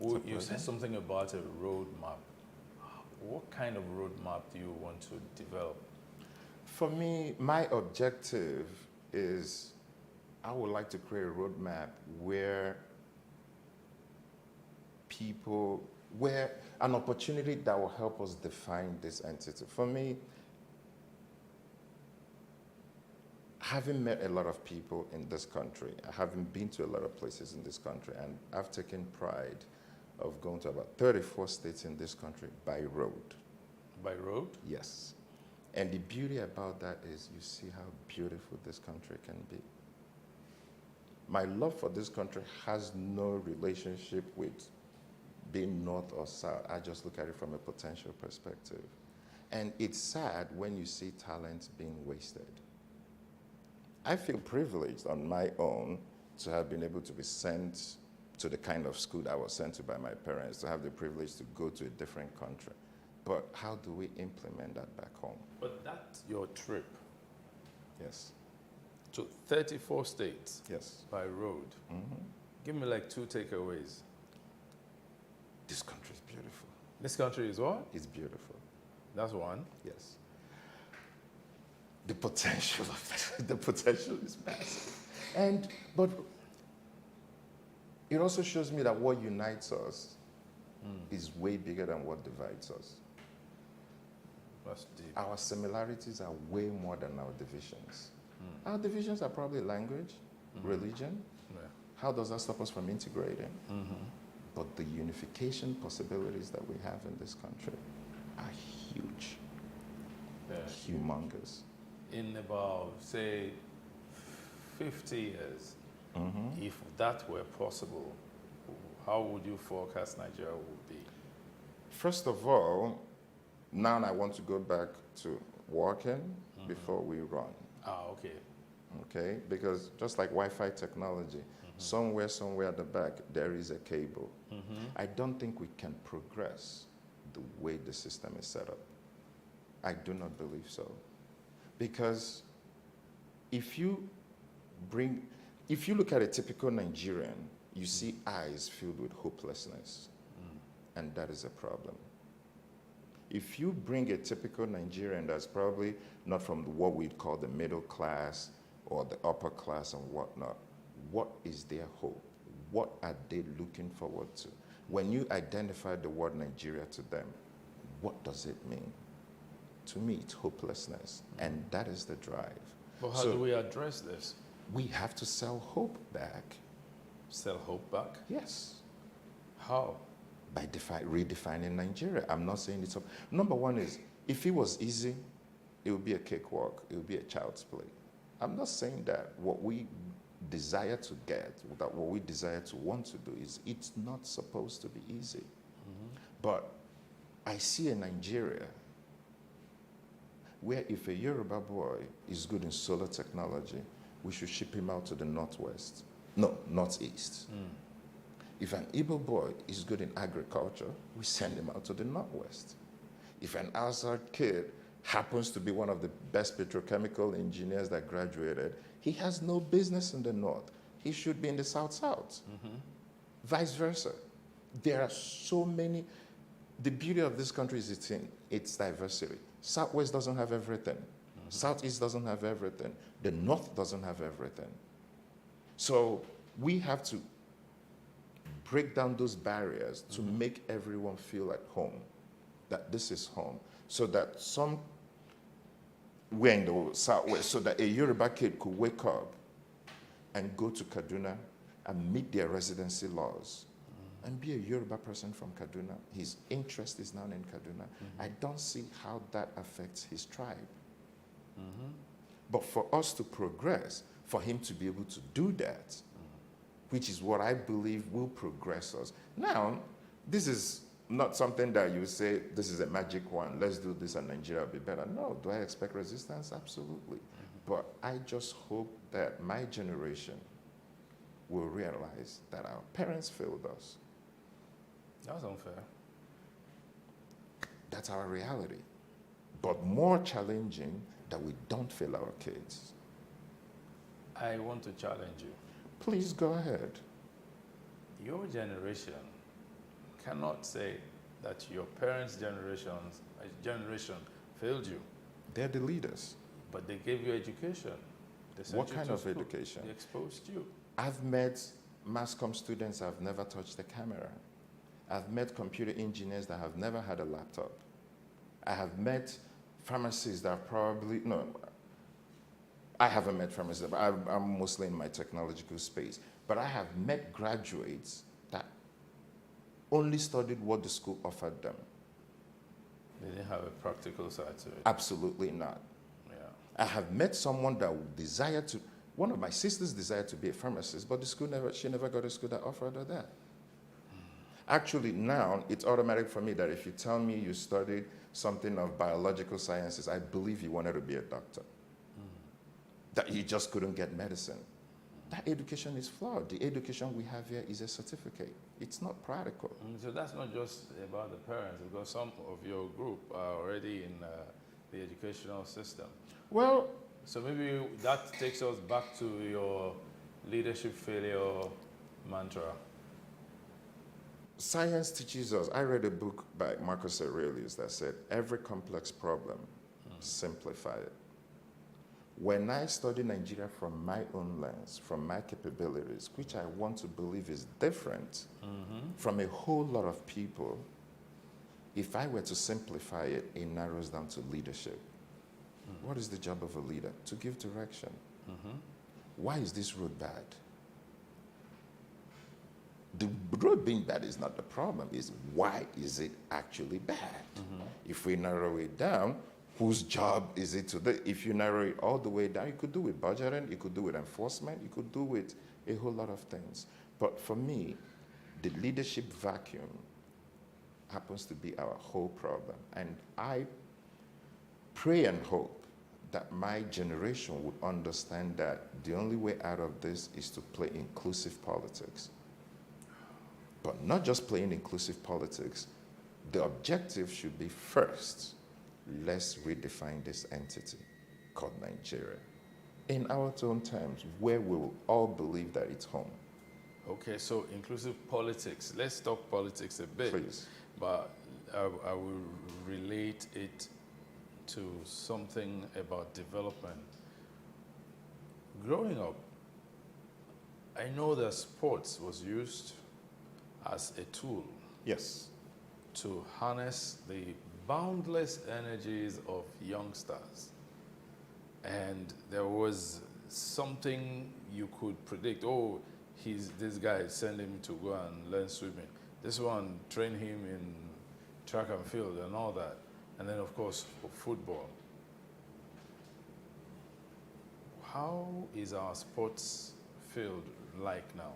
You said something about a roadmap. What kind of roadmap do you want to develop? For me, my objective is I would like to create a roadmap where an opportunity that will help us define this entity. For me, having met a lot of people in this country, having been to a lot of places in this country, and I've taken pride of going to about 34 states in this country by road. By road? Yes. And the beauty about that is you see how beautiful this country can be. My love for this country has no relationship with being north or south. I just look at it from a potential perspective. And it's sad when you see talent being wasted. I feel privileged on my own to have been able to be sent to the kind of school that I was sent to by my parents, to have the privilege to go to a different country. But how do we implement that back home? But that's your trip Yes. to 34 states Yes. by road. Give me like 2 takeaways. This country is beautiful. This country is what? It's beautiful. That's one. Yes. The potential of it, the potential is massive. But it also shows me that what unites us is way bigger than what divides us. That's deep. Our similarities are way more than our divisions. Our divisions are probably language, religion. Yeah. How does that stop us from integrating? But the unification possibilities that we have in this country are huge, Yeah. humongous. In about, say, 50 years, if that were possible, how would you forecast Nigeria would be? First of all, now I want to go back to walking before we run. Ah, okay. Okay? Because just like Wi-Fi technology, somewhere at the back, there is a cable. I don't think we can progress the way the system is set up. I do not believe so. Because if you look at a typical Nigerian, you see eyes filled with hopelessness. And that is a problem. If you bring a typical Nigerian that's probably not from what we'd call the middle class or the upper class and whatnot, what is their hope? What are they looking forward to? When you identify the word Nigeria to them, what does it mean? To me, it's hopelessness, and that is the drive. But how do we address this? We have to sell hope back. Sell hope back? Yes. How? By redefining Nigeria. I'm not saying it's up. Number one is, if it was easy, it would be a cakewalk. It would be a child's play. I'm not saying that what we desire to get, that what we desire to want to do is, it's not supposed to be easy. But I see a Nigeria where if a Yoruba boy is good in solar technology, we should ship him out to the northwest. No, northeast. If an Igbo boy is good in agriculture, we send him out to the Northwest. If an outside kid happens to be one of the best petrochemical engineers that graduated, he has no business in the North. He should be in the South-South. Vice versa. There are so many. The beauty of this country is its diversity. Southwest doesn't have everything. Southeast doesn't have everything. The North doesn't have everything. So we have to break down those barriers to make everyone feel at home, that this is home, so that we're in the Southwest, so that a Yoruba kid could wake up and go to Kaduna and meet their residency laws and be a Yoruba person from Kaduna. His interest is now in Kaduna. I don't see how that affects his tribe. But for us to progress, for him to be able to do that, which is what I believe will progress us. Now, this is not something that you say, this is a magic one, let's do this and Nigeria will be better. No, do I expect resistance? Absolutely. But I just hope that my generation will realize that our parents failed us. That's unfair. That's our reality. But more challenging that we don't fail our kids. I want to challenge you. Please go ahead. Your generation cannot say that your parents' generation failed you, They're the leaders. but they gave you education. They sent What you kind to of school. education? They exposed you. I've met mass comm students that have never touched the camera. I've met computer engineers that have never had a laptop. I have met pharmacists that probably, no, I haven't met pharmacists, but I'm mostly in my technological space. But I have met graduates that only studied what the school offered them. They didn't have a practical side to it. Absolutely not. Yeah. I have met someone that desired to, one of my sisters desired to be a pharmacist, but the school she never got a school that offered her that. Actually, now it's automatic for me that if you tell me you studied something of biological sciences, I believe you wanted to be a doctor. That you just couldn't get medicine. That education is flawed. The education we have here is a certificate. It's not practical. So that's not just about the parents, because some of your group are already in the educational system. Well, So maybe that takes us back to your leadership failure mantra. science teaches us. I read a book by Marcus Aurelius that said, every complex problem, simplify it. When I study Nigeria from my own lens, from my capabilities, which I want to believe is different from a whole lot of people, if I were to simplify it, it narrows down to leadership. What is the job of a leader? To give direction. Why is this road bad? The road being bad is not the problem, it's why is it actually bad? If we narrow it down, whose job is it to do? If you narrow it all the way down, you could do with budgeting, you could do with enforcement, you could do with a whole lot of things. But for me, the leadership vacuum happens to be our whole problem. And I pray and hope that my generation would understand that the only way out of this is to play inclusive politics. But not just playing inclusive politics, the objective should be first, let's redefine this entity called Nigeria in our own terms, where we will all believe that it's home. Okay, so inclusive politics. Let's talk politics a bit. Please. But I will relate it to something about development. Growing up, I know that sports was used as a tool Yes. to harness the boundless energies of youngsters. And there was something you could predict. Oh, this guy, send him to go and learn swimming. This one, train him in track and field and all that. And then, of course, football. How is our sports field like now,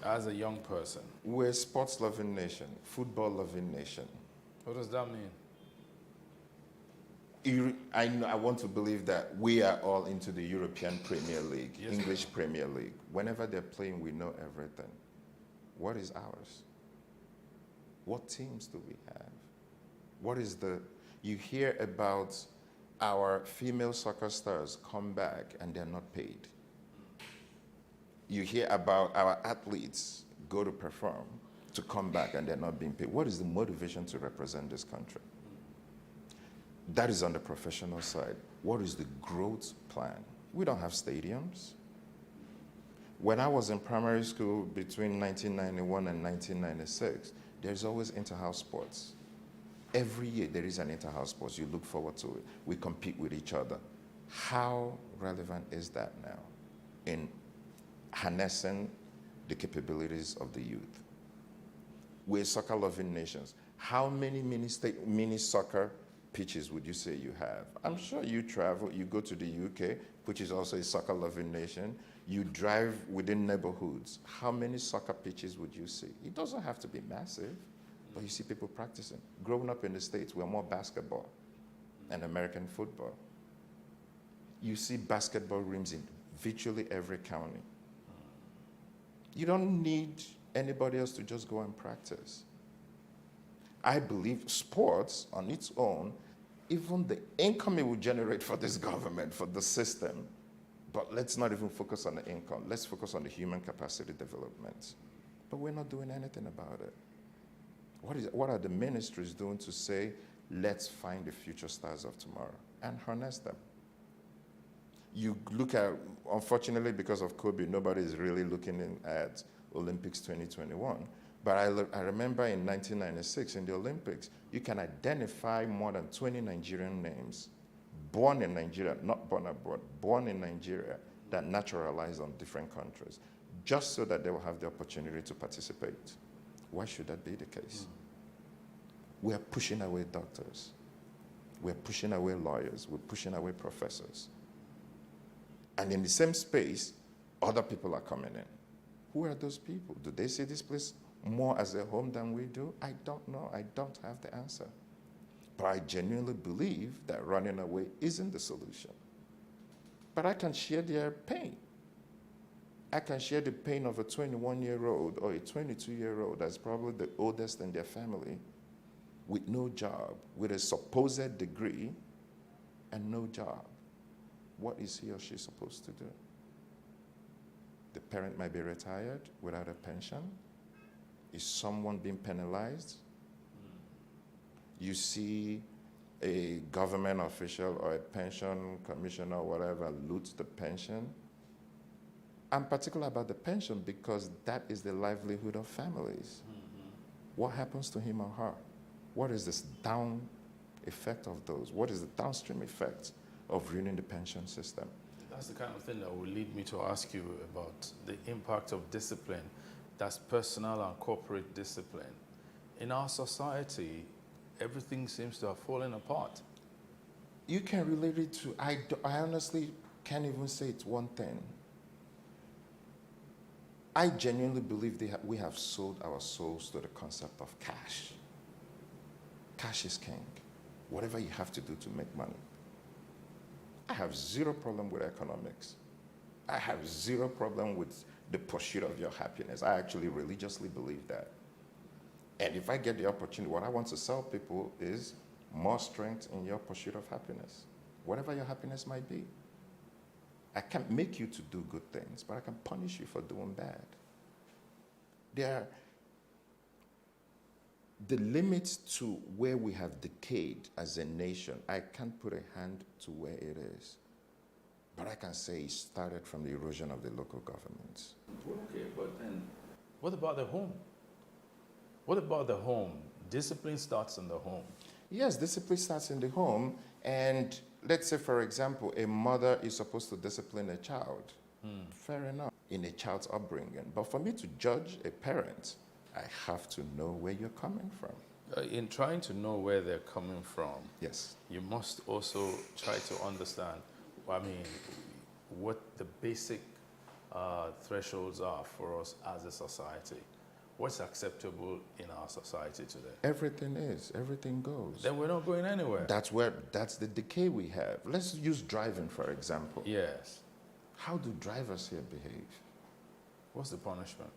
as a young person? We're a sports-loving nation, football-loving nation. What does that mean? I want to believe that we are all into the European Premier League, Yes, English Premier League. Whenever they're playing, we know everything. What is ours? What teams do we have? What is you hear about our female soccer stars come back and they're not paid. You hear about our athletes go to perform to come back and they're not being paid. What is the motivation to represent this country? That is on the professional side. What is the growth plan? We don't have stadiums. When I was in primary school between 1991 and 1996, there's always inter-house sports. Every year there is an inter-house sports. You look forward to it. We compete with each other. How relevant is that now in harnessing the capabilities of the youth? We're soccer-loving nations. How many mini soccer pitches would you say you have? I'm sure you travel, you go to the UK, which is also a soccer-loving nation. You drive within neighborhoods. How many soccer pitches would you see? It doesn't have to be massive, but you see people practicing. Growing up in the States, we're more basketball and American football. You see basketball rims in virtually every county. You don't need anybody else to just go and practice. I believe sports on its own, even the income it will generate for this government, for the system, but let's not even focus on the income. Let's focus on the human capacity development. But we're not doing anything about it. What are the ministries doing to say, let's find the future stars of tomorrow and harness them? You look at, unfortunately, because of COVID, nobody is really looking at Olympics 2021. But I remember in 1996 in the Olympics, you can identify more than 20 Nigerian names, born in Nigeria, not born abroad, born in Nigeria, that naturalized on different countries, just so that they will have the opportunity to participate. Why should that be the case? We are pushing away doctors. We're pushing away lawyers. We're pushing away professors. And in the same space, other people are coming in. Who are those people? Do they see this place more as a home than we do? I don't know. I don't have the answer. But I genuinely believe that running away isn't the solution. But I can share their pain. I can share the pain of a 21-year-old or a 22-year-old that's probably the oldest in their family with no job, with a supposed degree and no job. What is he or she supposed to do? The parent might be retired without a pension. Is someone being penalized? You see a government official or a pension commissioner or whatever loot the pension. I'm particular about the pension because that is the livelihood of families. What happens to him or her? What is this down effect of those? What is the downstream effect of ruining the pension system? That's the kind of thing that will lead me to ask you about the impact of discipline. That's personal and corporate discipline. In our society, everything seems to have fallen apart. You can relate it to, I honestly can't even say it's one thing. I genuinely believe we have sold our souls to the concept of cash. Cash is king. Whatever you have to do to make money. I have zero problem with economics. I have zero problem with the pursuit of your happiness. I actually religiously believe that. And if I get the opportunity, what I want to sell people is more strength in your pursuit of happiness, whatever your happiness might be. I can't make you to do good things, but I can punish you for doing bad. The limits to where we have decayed as a nation, I can't put a hand to where it is. But I can say it started from the erosion of the local governments. Okay, but then what about the home? What about the home? Discipline starts in the home. Yes, discipline starts in the home. And let's say, for example, a mother is supposed to discipline a child. Fair enough, in a child's upbringing. But for me to judge a parent, I have to know where you're coming from. In trying to know where they're coming from, Yes. you must also try to understand, what the basic thresholds are for us as a society. What's acceptable in our society today? Everything is. Everything goes. Then we're not going anywhere. That's the decay we have. Let's use driving, for example. Yes. How do drivers here behave? What's the punishment?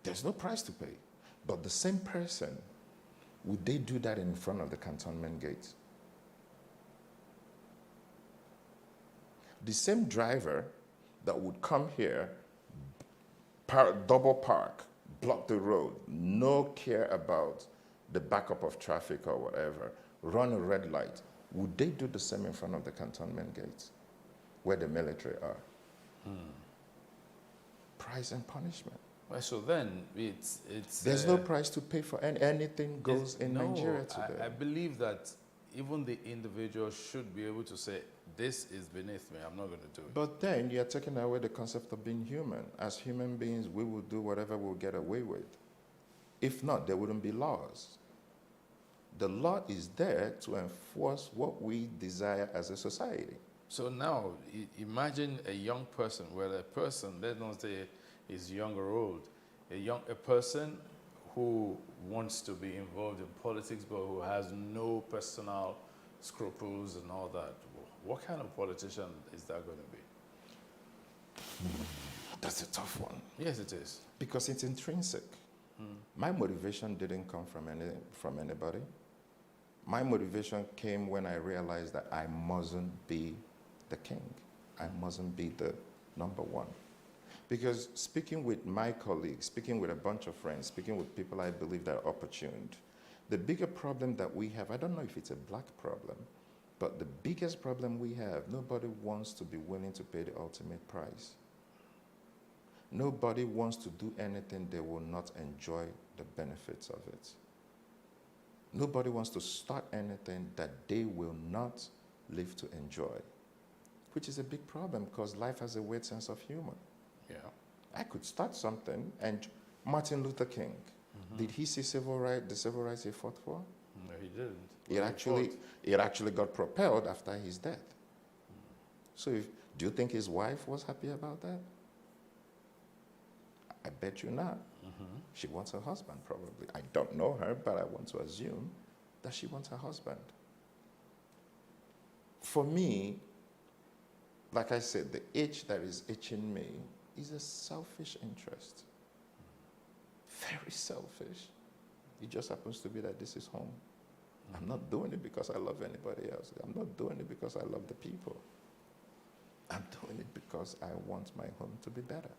There's no price to pay. But the same person, would they do that in front of the cantonment gate? The same driver that would come here, double park, block the road, no care about the backup of traffic or whatever, run a red light, would they do the same in front of the cantonment gates where the military are? Price and punishment. Well, so then it's There's no price to pay for anything goes in Nigeria today. I believe that even the individual should be able to say, this is beneath me, I'm not going to do it. But then you're taking away the concept of being human. As human beings, we will do whatever we'll get away with. If not, there wouldn't be laws. The law is there to enforce what we desire as a society. So now, imagine a young person, well, a person, let's not say is young or old, a person who wants to be involved in politics but who has no personal scruples and all that. What kind of politician is that going to be? That's a tough one. Yes, it is. Because it's intrinsic. My motivation didn't come from anybody. My motivation came when I realized that I mustn't be the king. I mustn't be the number one. Because speaking with my colleagues, speaking with a bunch of friends, speaking with people I believe that are opportuned, the bigger problem that we have, I don't know if it's a black problem, but the biggest problem we have, nobody wants to be willing to pay the ultimate price. Nobody wants to do anything they will not enjoy the benefits of it. Nobody wants to start anything that they will not live to enjoy, which is a big problem because life has a weird sense of humor. Yeah. I could start something, and Martin Luther King, did he see the civil rights he fought for? No, he didn't. It actually got propelled after his death. So do you think his wife was happy about that? I bet you not. She wants her husband, probably. I don't know her, but I want to assume that she wants her husband. For me, like I said, the itch that is itching me is a selfish interest. Very selfish. It just happens to be that this is home. I'm not doing it because I love anybody else. I'm not doing it because I love the people. I'm doing it because I want my home to be better.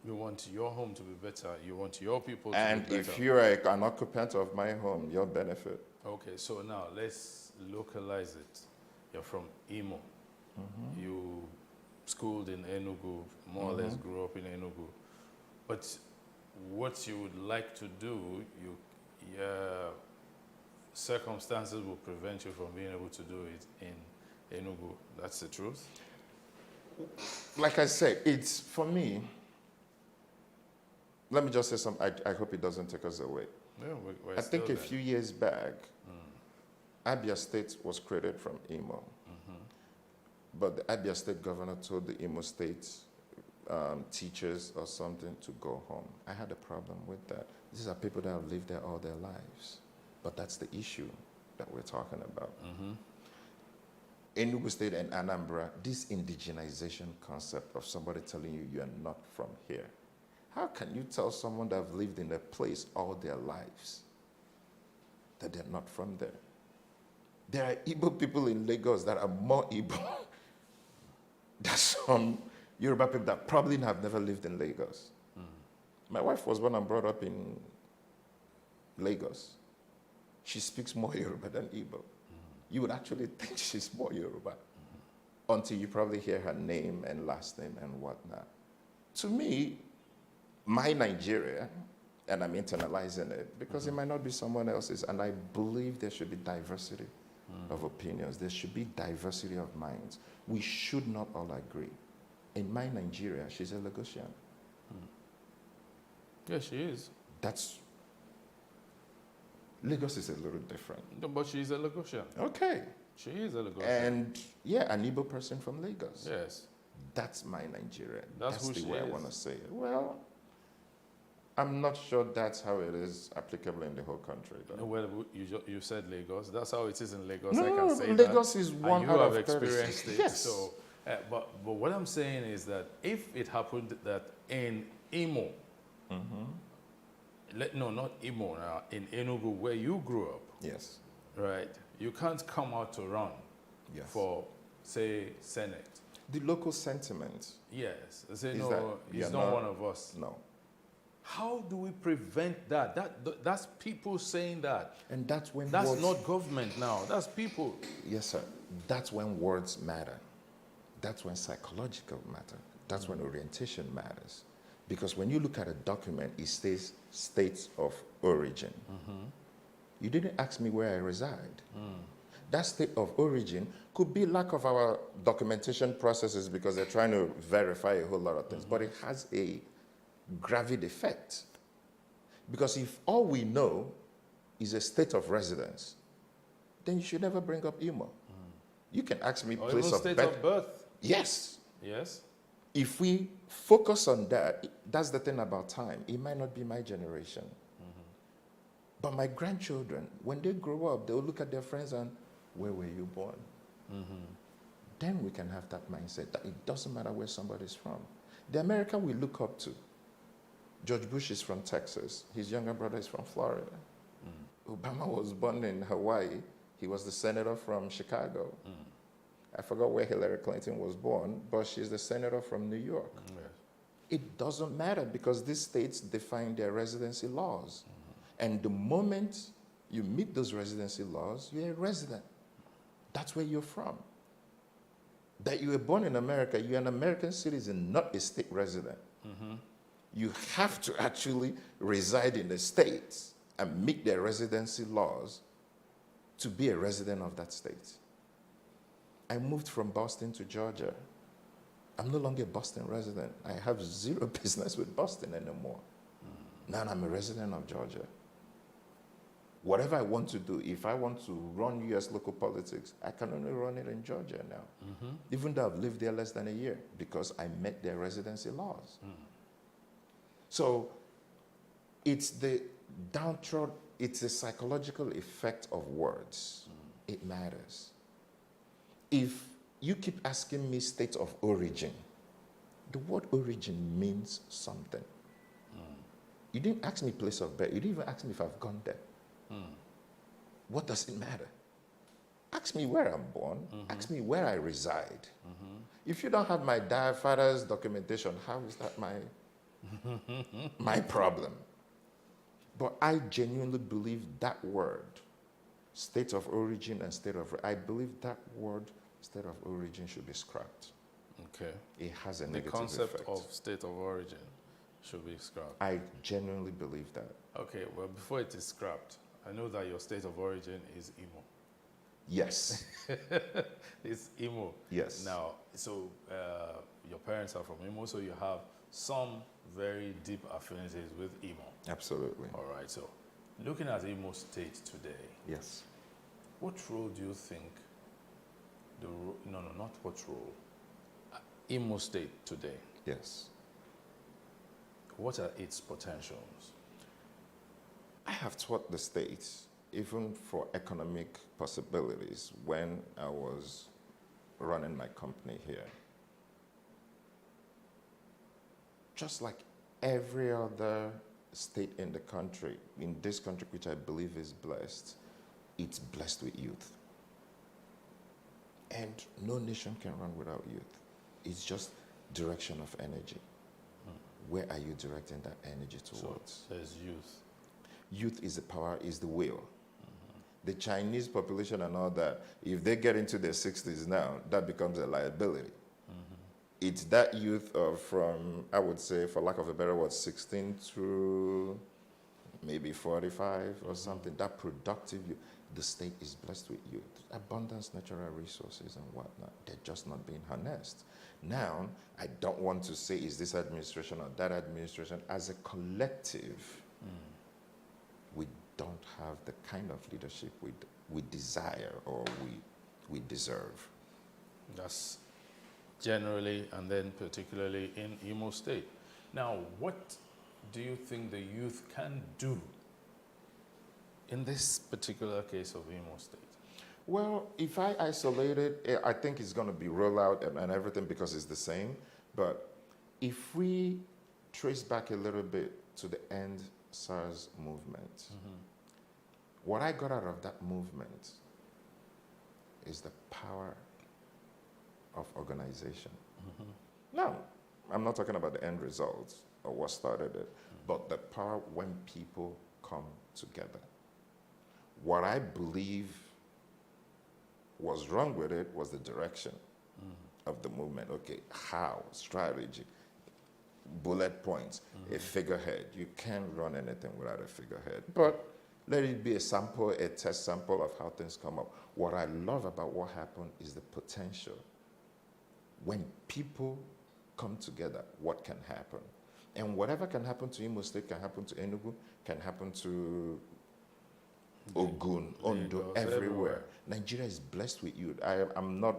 You want your home to be better. You want your people to And be better. if you're an occupant of my home, you'll benefit. Okay, so now let's localize it. You're from Imo. You schooled in Enugu, more or less grew up in Enugu. But what you would like to do, your circumstances will prevent you from being able to do it in Enugu. That's the truth? Like I said, it's, for me, let me just say something. I hope it doesn't take us away. Yeah, we're I think still a few years back, Abia State was created from Imo. But the Abia State governor told the Imo State teachers or something to go home. I had a problem with that. These are people that have lived there all their lives. But that's the issue that we're talking about. Enugu State and Anambra, this indigenization concept of somebody telling you you're not from here. How can you tell someone that have lived in a place all their lives that they're not from there? There are Igbo people in Lagos that are more Igbo than some Yoruba people that probably have never lived in Lagos. My wife was born and brought up in Lagos. She speaks more Yoruba than Igbo. You would actually think she's more Yoruba until you probably hear her name and last name and whatnot. To me, my Nigeria, and I'm internalizing it because it might not be someone else's, and I believe there should be diversity of opinions. There should be diversity of minds. We should not all agree. In my Nigeria, she's a Lagosian. Yes, she is. Lagos is a little different. No, but she's a Lagosian. Okay. She is a Lagosian. And yeah, an Igbo person from Lagos. Yes. That's my Nigeria. That's who the she way I is. want to say it. Well, I'm not sure that's how it is applicable in the whole country, though. No, well, you said Lagos. That's how it is in Lagos. No, I can say Lagos that. is one and out you have of 30. experienced it. Yes. So, but what I'm saying is that if it happened that in Imo, no, not Imo now, in Enugu, where you grew up, Yes. right? You can't come out to run Yes. for, say, Senate. The local sentiment Yes. They say, is no, that he's you're not one of us. No. How do we prevent that? That's people saying that. And that's when That's words, not government now. That's people. Yes, sir. That's when words matter. That's when psychological matter. That's when orientation matters. Because when you look at a document, it says states of origin. You didn't ask me where I reside. That state of origin could be lack of our documentation processes because they're trying to verify a whole lot of things, but it has a gravid effect. Because if all we know is a state of residence, then you should never bring up Imo. You can ask me Or place even of state birth. of birth. Yes. Yes. If we focus on that, that's the thing about time. It might not be my generation. But my grandchildren, when they grow up, they'll look at their friends and, where were you born? Then we can have that mindset that it doesn't matter where somebody's from. The America we look up to, George Bush is from Texas. His younger brother is from Florida. Obama was born in Hawaii. He was the senator from Chicago. I forgot where Hillary Clinton was born, but she's the senator from New York. Yes. It doesn't matter because these states define their residency laws. And the moment you meet those residency laws, you're a resident. That's where you're from. That you were born in America, you're an American citizen, not a state resident. You have to actually reside in the states and meet their residency laws to be a resident of that state. I moved from Boston to Georgia. I'm no longer a Boston resident. I have zero business with Boston anymore. Now I'm a resident of Georgia. Whatever I want to do, if I want to run U.S. local politics, I can only run it in Georgia now. Even though I've lived there less than a year, because I met their residency laws. So it's the downtrodden, it's a psychological effect of words. It matters. If you keep asking me state of origin, the word origin means something. You didn't ask me place of birth. You didn't even ask me if I've gone there. What does it matter? Ask me where I'm born. Ask me where I reside. If you don't have my father's documentation, how is that my problem? But I genuinely believe that word, state of origin and state of, I believe that word, state of origin, should be scrapped. Okay. It has a The negative concept effect. of state of origin should be scrapped. I genuinely believe that. Okay, well, before it is scrapped, I know that your state of origin is Imo. Yes. It's Imo. Yes. Now, so your parents are from Imo, so you have some very deep affinities with Imo. Absolutely. All right, so looking at Imo State today, Yes. what role do you think not what role, Imo State today, Yes. what are its potentials? I have taught the states, even for economic possibilities, when I was running my company here. Just like every other state in the country, in this country, which I believe is blessed, it's blessed with youth. And no nation can run without youth. It's just direction of energy. Where are you directing that energy towards? So there's youth. Youth is the power, is the will. The Chinese population and all that, if they get into their 60s now, that becomes a liability. It's that youth from, I would say, for lack of a better word, 16 to maybe 45 or something, that productive youth. The state is blessed with youth. Abundance, natural resources and whatnot. They're just not being harnessed. Now, I don't want to say is this administration or that administration. As a collective, we don't have the kind of leadership we desire or we deserve. That's generally and then particularly in Imo State. Now, what do you think the youth can do in this particular case of Imo State? Well, if I isolate it, I think it's going to be rolled out and everything because it's the same. But if we trace back a little bit to the end SARS movement, what I got out of that movement is the power of organization. Now, I'm not talking about the end results or what started it, but the power when people come together. What I believe was wrong with it was the direction of the movement. Okay, how, strategy, bullet points, a figurehead. You can't run anything without a figurehead. But let it be a sample, a test sample of how things come up. What I love about what happened is the potential. When people come together, what can happen? And whatever can happen to Imo State can happen to Enugu, can happen to Ogun, Ondo, everywhere. Nigeria is blessed with youth. I'm not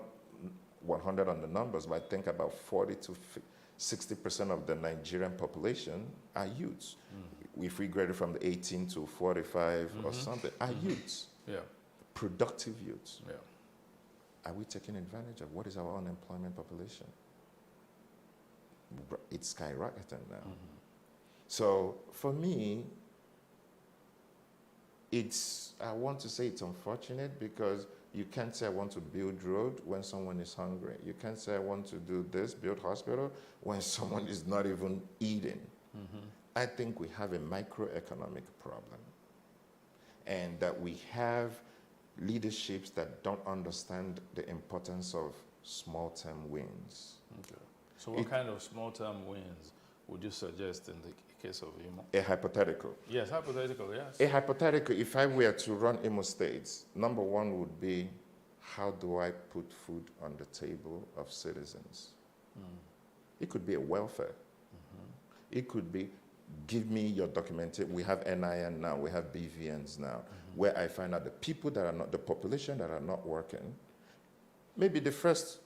100 on the numbers, but I think about 40 to 60% of the Nigerian population are youths. If we grade it from the 18 to 45 or something, are youths. Yeah. Productive youths. Yeah. Are we taking advantage of what is our unemployment population? It's skyrocketing now. So for me, I want to say it's unfortunate because you can't say I want to build road when someone is hungry. You can't say I want to do this, build hospital, when someone is not even eating. I think we have a microeconomic problem, and that we have leaderships that don't understand the importance of small-term wins. Okay. So what kind of small-term wins would you suggest in the case of Imo? A hypothetical. Yes, hypothetical, yes. A hypothetical, if I were to run Imo State, number one would be, how do I put food on the table of citizens? It could be a welfare. It could be, give me your documentation. We have NIN now, we have BVNs now, where I find out the people that are not, the population that are not working, maybe the first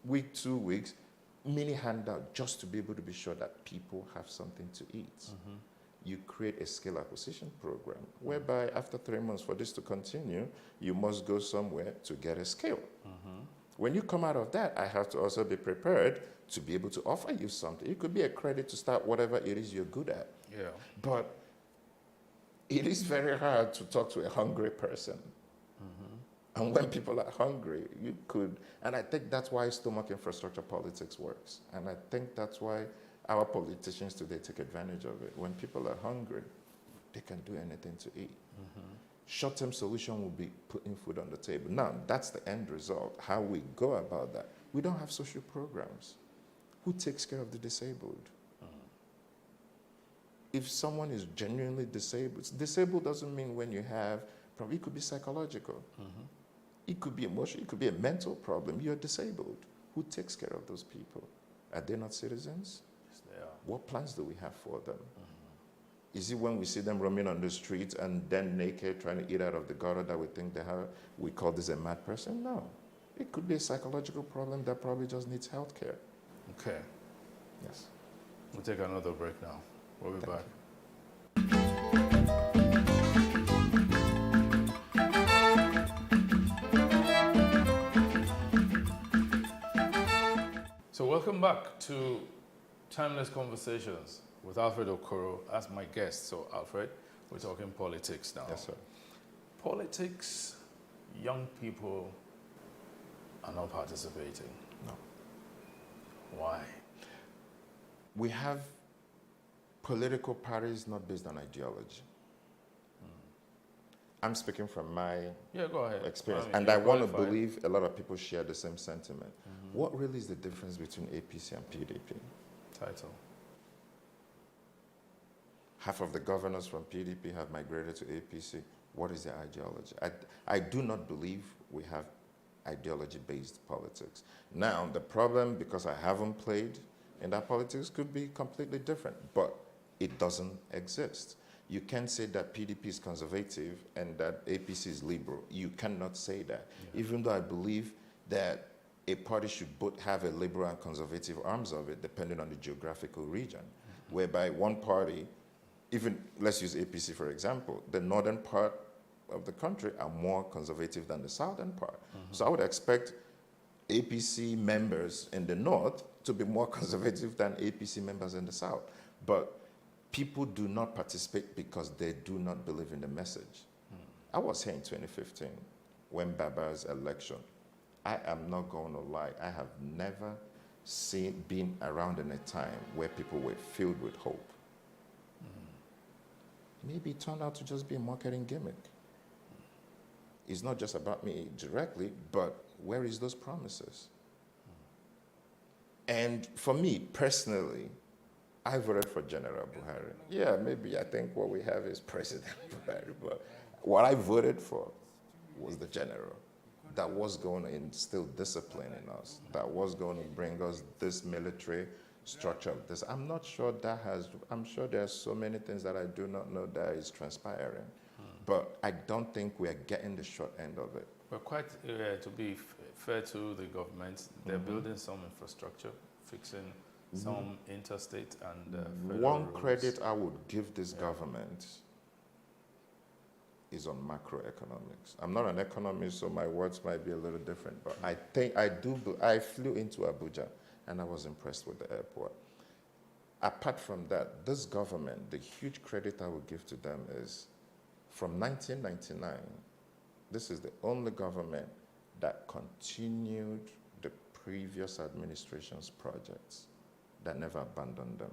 week, 2 weeks, mini handout just to be able to be sure that people have something to eat. You create a skill acquisition program whereby after 3 months for this to continue, you must go somewhere to get a skill. When you come out of that, I have to also be prepared to be able to offer you something. It could be a credit to start whatever it is you're good at. Yeah. But it is very hard to talk to a hungry person. And when people are hungry, you could, and I think that's why stomach infrastructure politics works. And I think that's why our politicians today take advantage of it. When people are hungry, they can do anything to eat. Short-term solution will be putting food on the table. Now, that's the end result. How we go about that. We don't have social programs. Who takes care of the disabled? If someone is genuinely disabled doesn't mean when you have, probably it could be psychological. It could be emotional, it could be a mental problem. You're disabled. Who takes care of those people? Are they not citizens? Yes, they are. What plans do we have for them? Is it when we see them roaming on the streets and then naked trying to eat out of the gutter that we think they have, we call this a mad person? No. It could be a psychological problem that probably just needs health care. Okay. Yes. We'll take another break now. We'll be back. So welcome back to Timeless Conversations with Alfred Okoro as my guest. So Alfred, we're talking politics now. Yes, sir. Politics, young people are not participating. No. Why? We have political parties not based on ideology. I'm speaking from my Yeah, go ahead. experience, I mean, and you're I want to qualified. believe a lot of people share the same sentiment. What really is the difference between APC and PDP? Title. Half of the governors from PDP have migrated to APC. What is their ideology? I do not believe we have ideology-based politics. Now, the problem, because I haven't played in that politics, could be completely different, but it doesn't exist. You can't say that PDP is conservative and that APC is liberal. You cannot say that. Even though I believe that a party should both have a liberal and conservative arms of it, depending on the geographical region, whereby one party, even let's use APC for example, the northern part of the country are more conservative than the southern part. So I would expect APC members in the north to be more conservative than APC members in the south. But people do not participate because they do not believe in the message. I was here in 2015 when Baba's election. I am not going to lie. I have never been around in a time where people were filled with hope. Maybe it turned out to just be a marketing gimmick. It's not just about me directly, but where is those promises? And for me personally, I voted for General Buhari. Yeah, maybe I think what we have is President Buhari, but what I voted for was the general that was going to instill discipline in us, that was going to bring us this military structure of this. I'm not sure that I'm sure there are so many things that I do not know that is transpiring, but I don't think we are getting the short end of it. But quite, to be fair to the government, they're building some infrastructure, fixing some interstate and federal One roads. credit I would give this government is on macroeconomics. I'm not an economist, so my words might be a little different, but I think I flew into Abuja and I was impressed with the airport. Apart from that, this government, the huge credit I would give to them is from 1999, this is the only government that continued the previous administration's projects, that never abandoned them.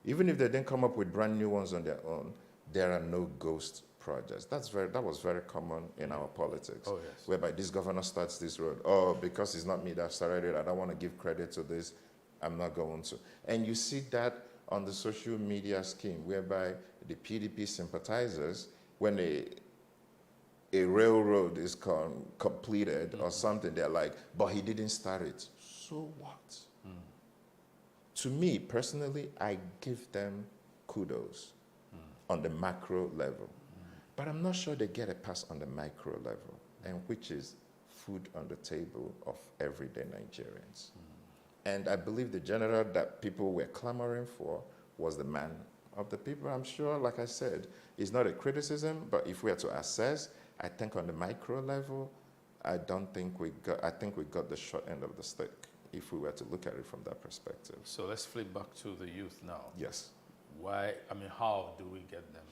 Even if they didn't come up with brand new ones on their own, there are no ghost projects. That was very common in our politics. Oh, yes. Whereby this governor starts this road. Oh, because it's not me that started it, I don't want to give credit to this, I'm not going to. And you see that on the social media scheme, whereby the PDP sympathizers, when a railroad is completed or something, they're like, but he didn't start it. So what? To me, personally, I give them kudos on the macro level. But I'm not sure they get a pass on the micro level, and which is food on the table of everyday Nigerians. And I believe the general that people were clamoring for was the man of the people. I'm sure, like I said, it's not a criticism, but if we are to assess, I think on the micro level, I think we got the short end of the stick, if we were to look at it from that perspective. So let's flip back to the youth now. Yes. How do we get them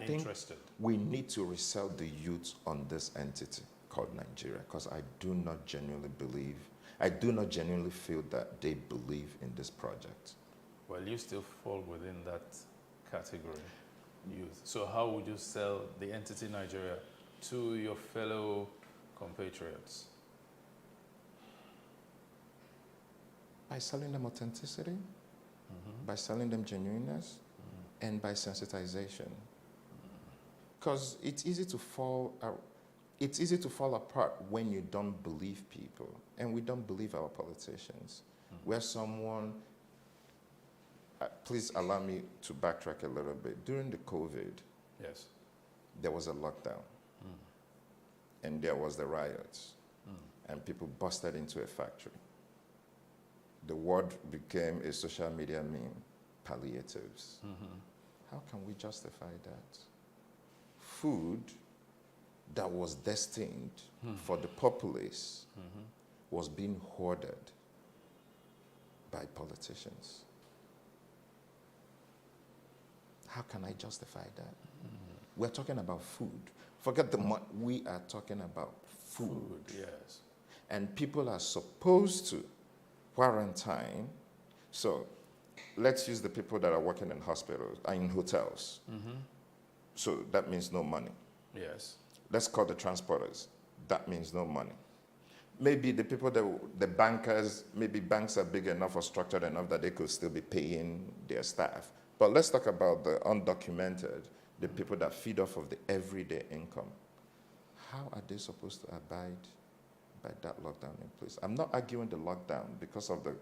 interested? Think we need to resell the youth on this entity called Nigeria, because I do not genuinely feel that they believe in this project. Well, you still fall within that category, youth. So how would you sell the entity Nigeria to your fellow compatriots? By selling them authenticity, by selling them genuineness, and by sensitization. Because it's easy to fall apart when you don't believe people, and we don't believe our politicians. Where someone, please allow me to backtrack a little bit. During the COVID, Yes. there was a lockdown, and there was the riots, and people busted into a factory. The word became a social media meme, palliatives. How can we justify that? Food that was destined for the populace was being hoarded by politicians. How can I justify that? We're talking about food. Forget the money. We are talking about food. Yes. And people are supposed to quarantine. So let's use the people that are working in hospitals, in hotels. So that means no money. Yes. Let's call the transporters. That means no money. Maybe the people the bankers, maybe banks are big enough or structured enough that they could still be paying their staff. But let's talk about the undocumented, the people that feed off of the everyday income. How are they supposed to abide by that lockdown in place? I'm not arguing the lockdown because of the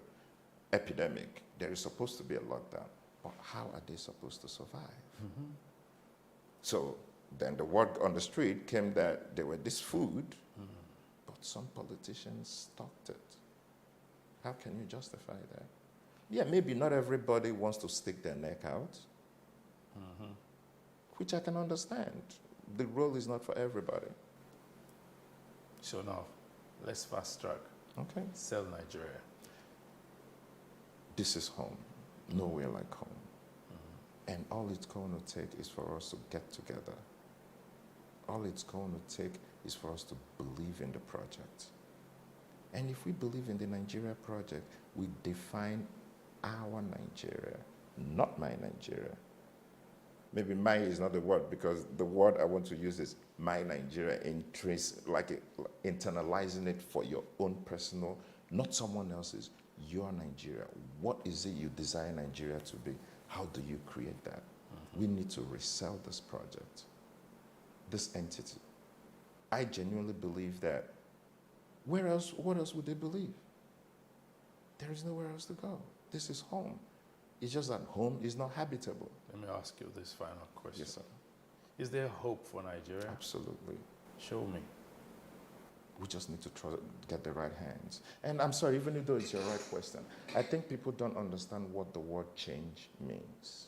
epidemic. There is supposed to be a lockdown. But how are they supposed to survive? So then the word on the street came that there were this food, but some politicians stocked it. How can you justify that? Yeah, maybe not everybody wants to stick their neck out, which I can understand. The role is not for everybody. So now, let's fast track. Okay. Sell Nigeria. This is home. Nowhere like home. And all it's going to take is for us to get together. All it's going to take is for us to believe in the project. And if we believe in the Nigeria project, we define our Nigeria, not my Nigeria. Maybe my is not the word, because the word I want to use is my Nigeria, internalizing it for your own personal, not someone else's, your Nigeria. What is it you desire Nigeria to be? How do you create that? We need to resell this project, this entity. I genuinely believe that what else would they believe? There is nowhere else to go. This is home. It's just that home is not habitable. Let me ask you this final question. Yes, sir. Is there hope for Nigeria? Absolutely. Show me. We just need to get the right hands. And I'm sorry, even though it's your right question, I think people don't understand what the word change means.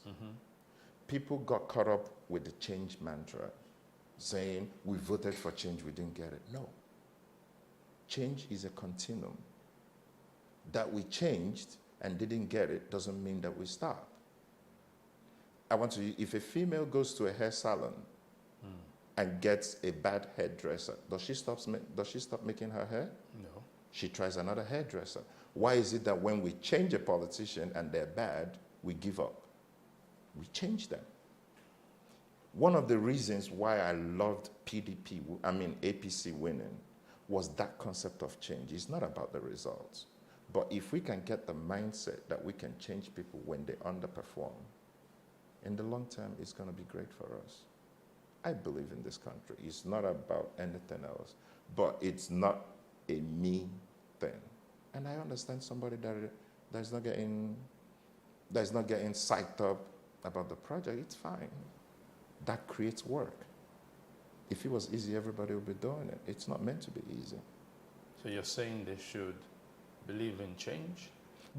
People got caught up with the change mantra, saying, we voted for change, we didn't get it. No. Change is a continuum. That we changed and didn't get it doesn't mean that we stop. If a female goes to a hair salon and gets a bad hairdresser, does she stop making her hair? No. She tries another hairdresser. Why is it that when we change a politician and they're bad, we give up? We change them. One of the reasons why I loved APC winning was that concept of change. It's not about the results. But if we can get the mindset that we can change people when they underperform, in the long term, it's going to be great for us. I believe in this country. It's not about anything else, but it's not a me thing. And I understand somebody that's not getting psyched up about the project. It's fine. That creates work. If it was easy, everybody would be doing it. It's not meant to be easy. So you're saying they should believe in change?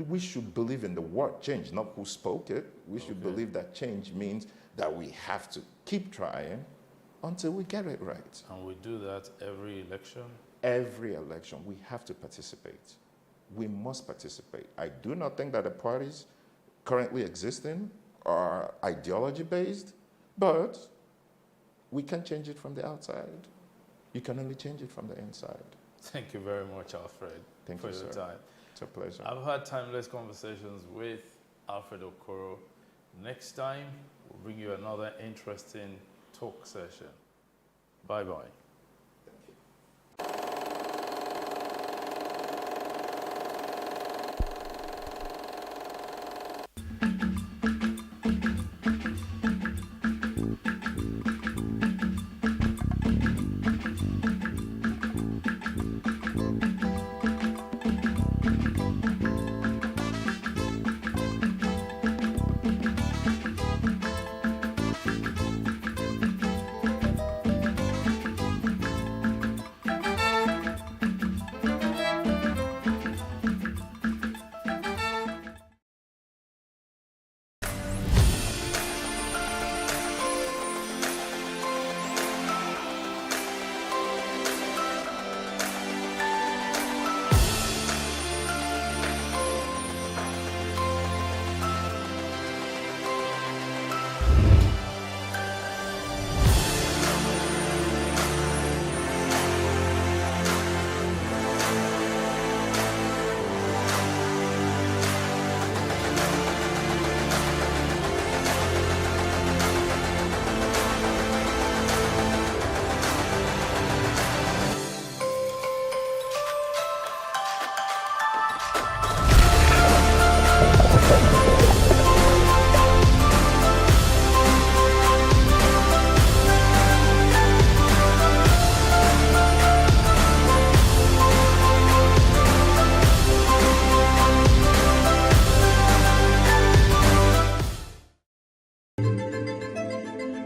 We should believe in the word change, not who spoke it. We should believe that change means that we have to keep trying until we get it right. And we do that every election? Every election, we have to participate. We must participate. I do not think that the parties currently existing are ideology-based, but we can change it from the outside. You can only change it from the inside. Thank you very much, Alfred, for your time. It's a pleasure. I've had timeless conversations with Alfred Okoro. Next time, we'll bring you another interesting talk session. Bye-bye.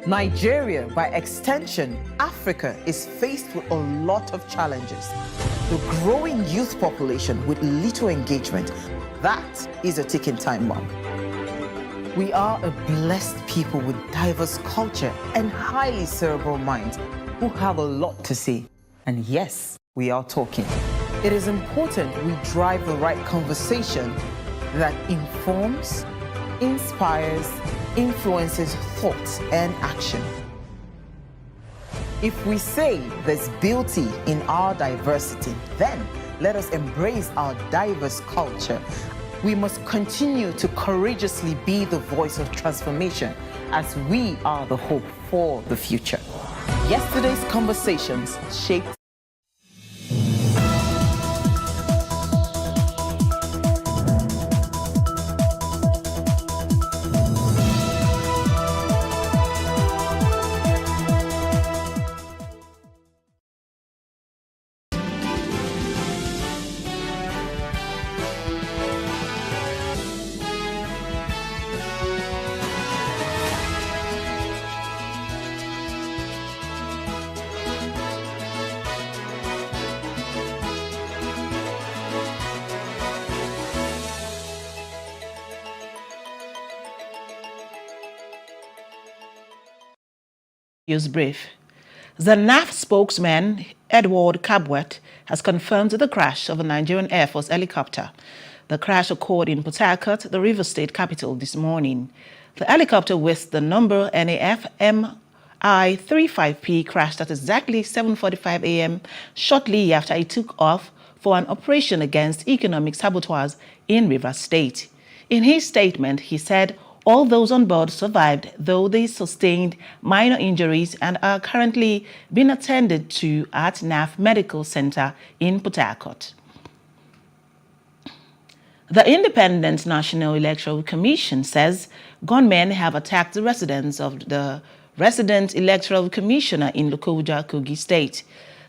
Nigeria, by extension, Africa, is faced with a lot of challenges. The growing youth population with little engagement, that is a ticking time bomb. We are a blessed people with diverse culture and highly cerebral minds who have a lot to say. And yes, we are talking. It is important we drive the right conversation that informs, inspires, influences thoughts and action. If we say there's beauty in our diversity, then let us embrace our diverse culture. We must continue to courageously be the voice of transformation, as we are the hope for the future. Yesterday's conversations shaped brief. The NAF spokesman, Edward Kabwet, has confirmed the crash of a Nigerian Air Force helicopter. The crash occurred in Port Harcourt, the River State capital, this morning. The helicopter with the number NAF MI35P crashed at exactly 7:45 a.m. shortly after it took off for an operation against economic saboteurs in Rivers State. In his statement, he said all those on board survived, though they sustained minor injuries and are currently being attended to at NAF Medical Center in Port Harcourt. The Independent National Electoral Commission says gunmen have attacked the residence of the resident electoral commissioner in Lokoja, Kogi State.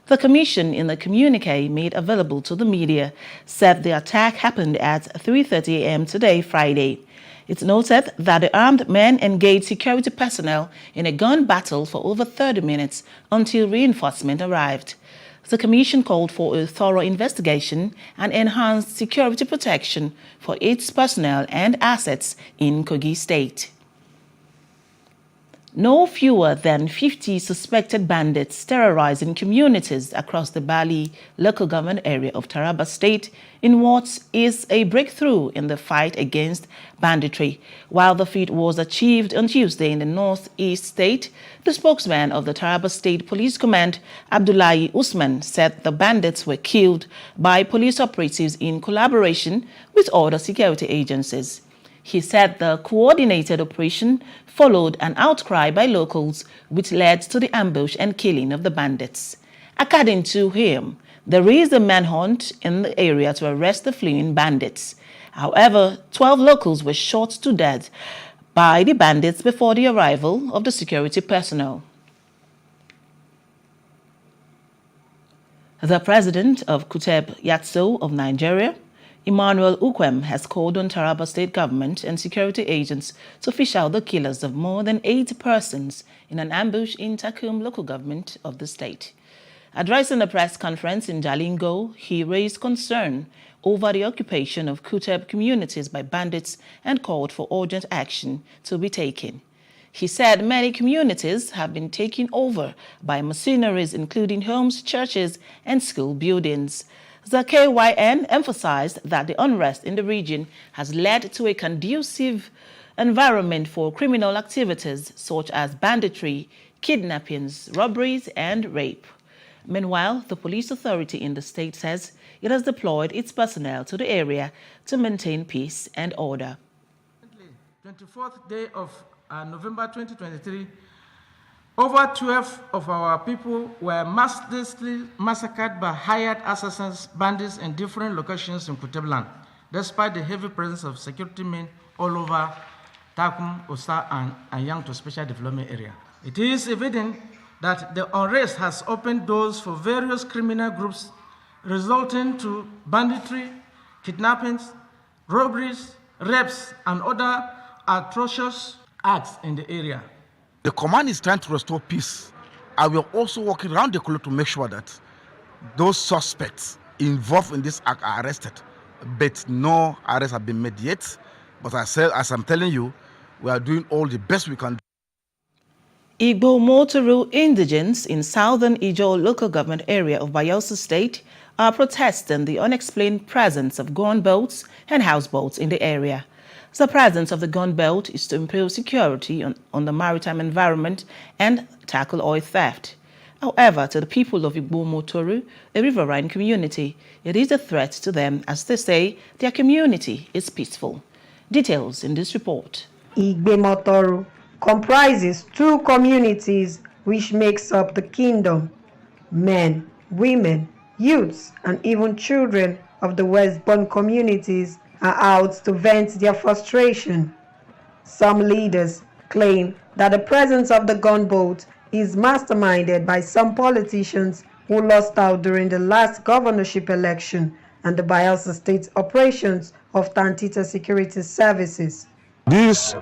The commission, in the communique made available to the media, said the attack happened at 3:30 a.m. today, Friday. It's noted that the armed men engaged security personnel in a gun battle for over 30 minutes until reinforcement arrived. The commission called for a thorough investigation and enhanced security protection for its personnel and assets in Kogi State. No fewer than 50 suspected bandits terrorizing communities across the Bali local government area of Taraba State in what is a breakthrough in the fight against banditry. While the feat was achieved on Tuesday in the northeast state, the spokesman of the Taraba State Police Command, Abdullahi Usman, said the bandits were killed by police operatives in collaboration with other security agencies. He said the coordinated operation followed an outcry by locals, which led to the ambush and killing of the bandits. According to him, there is a manhunt in the area to arrest the fleeing bandits. However, 12 locals were shot to death by the bandits before the arrival of the security personnel. The president of Kuteb Yatso of Nigeria, Emmanuel Ukwem, has called on Taraba State government and security agents to fish out the killers of more than 80 persons in an ambush in Takum local government of the state. Addressing a press conference in Jalingo, he raised concern over the occupation of Kuteb communities by bandits and called for urgent action to be taken. He said many communities have been taken over by mercenaries, including homes, churches, and school buildings. The KYN emphasized that the unrest in the region has led to a conducive environment for criminal activities such as banditry, kidnappings, robberies, and rape. Meanwhile, the police authority in the state says it has deployed its personnel to the area to maintain peace and order. 24th day of November 2023, over 12 of our people were mercilessly massacred by hired assassins, bandits in different locations in Kutebland, despite the heavy presence of security men all over Takum, Osa, and Anyang to special development area. It is evident that the unrest has opened doors for various criminal groups, resulting to banditry, kidnappings, robberies, rapes, and other atrocious acts in the area. The command is trying to restore peace. I will also work around the clock to make sure that those suspects involved in this act are arrested. But no arrests have been made yet. But as I'm telling you, we are doing all the best we can do. Igbo Motoru indigents in southern Ijo local government area of Bayelsa State are protesting the unexplained presence of gunboats and houseboats in the area. The presence of the gun belt is to improve security on the maritime environment and tackle oil theft. However, to the people of Igbo-Motoru, a riverine community, it is a threat to them as they say their community is peaceful. Details in this report. Igbe-Motoru comprises 2 communities which makes up the kingdom. Men, women, youths, and even children of the Westbourne communities are out to vent their frustration. Some leaders claim that the presence of the gunboat is masterminded by some politicians who lost out during the last governorship election and the Bayelsa State operations of Tantita Security Services. This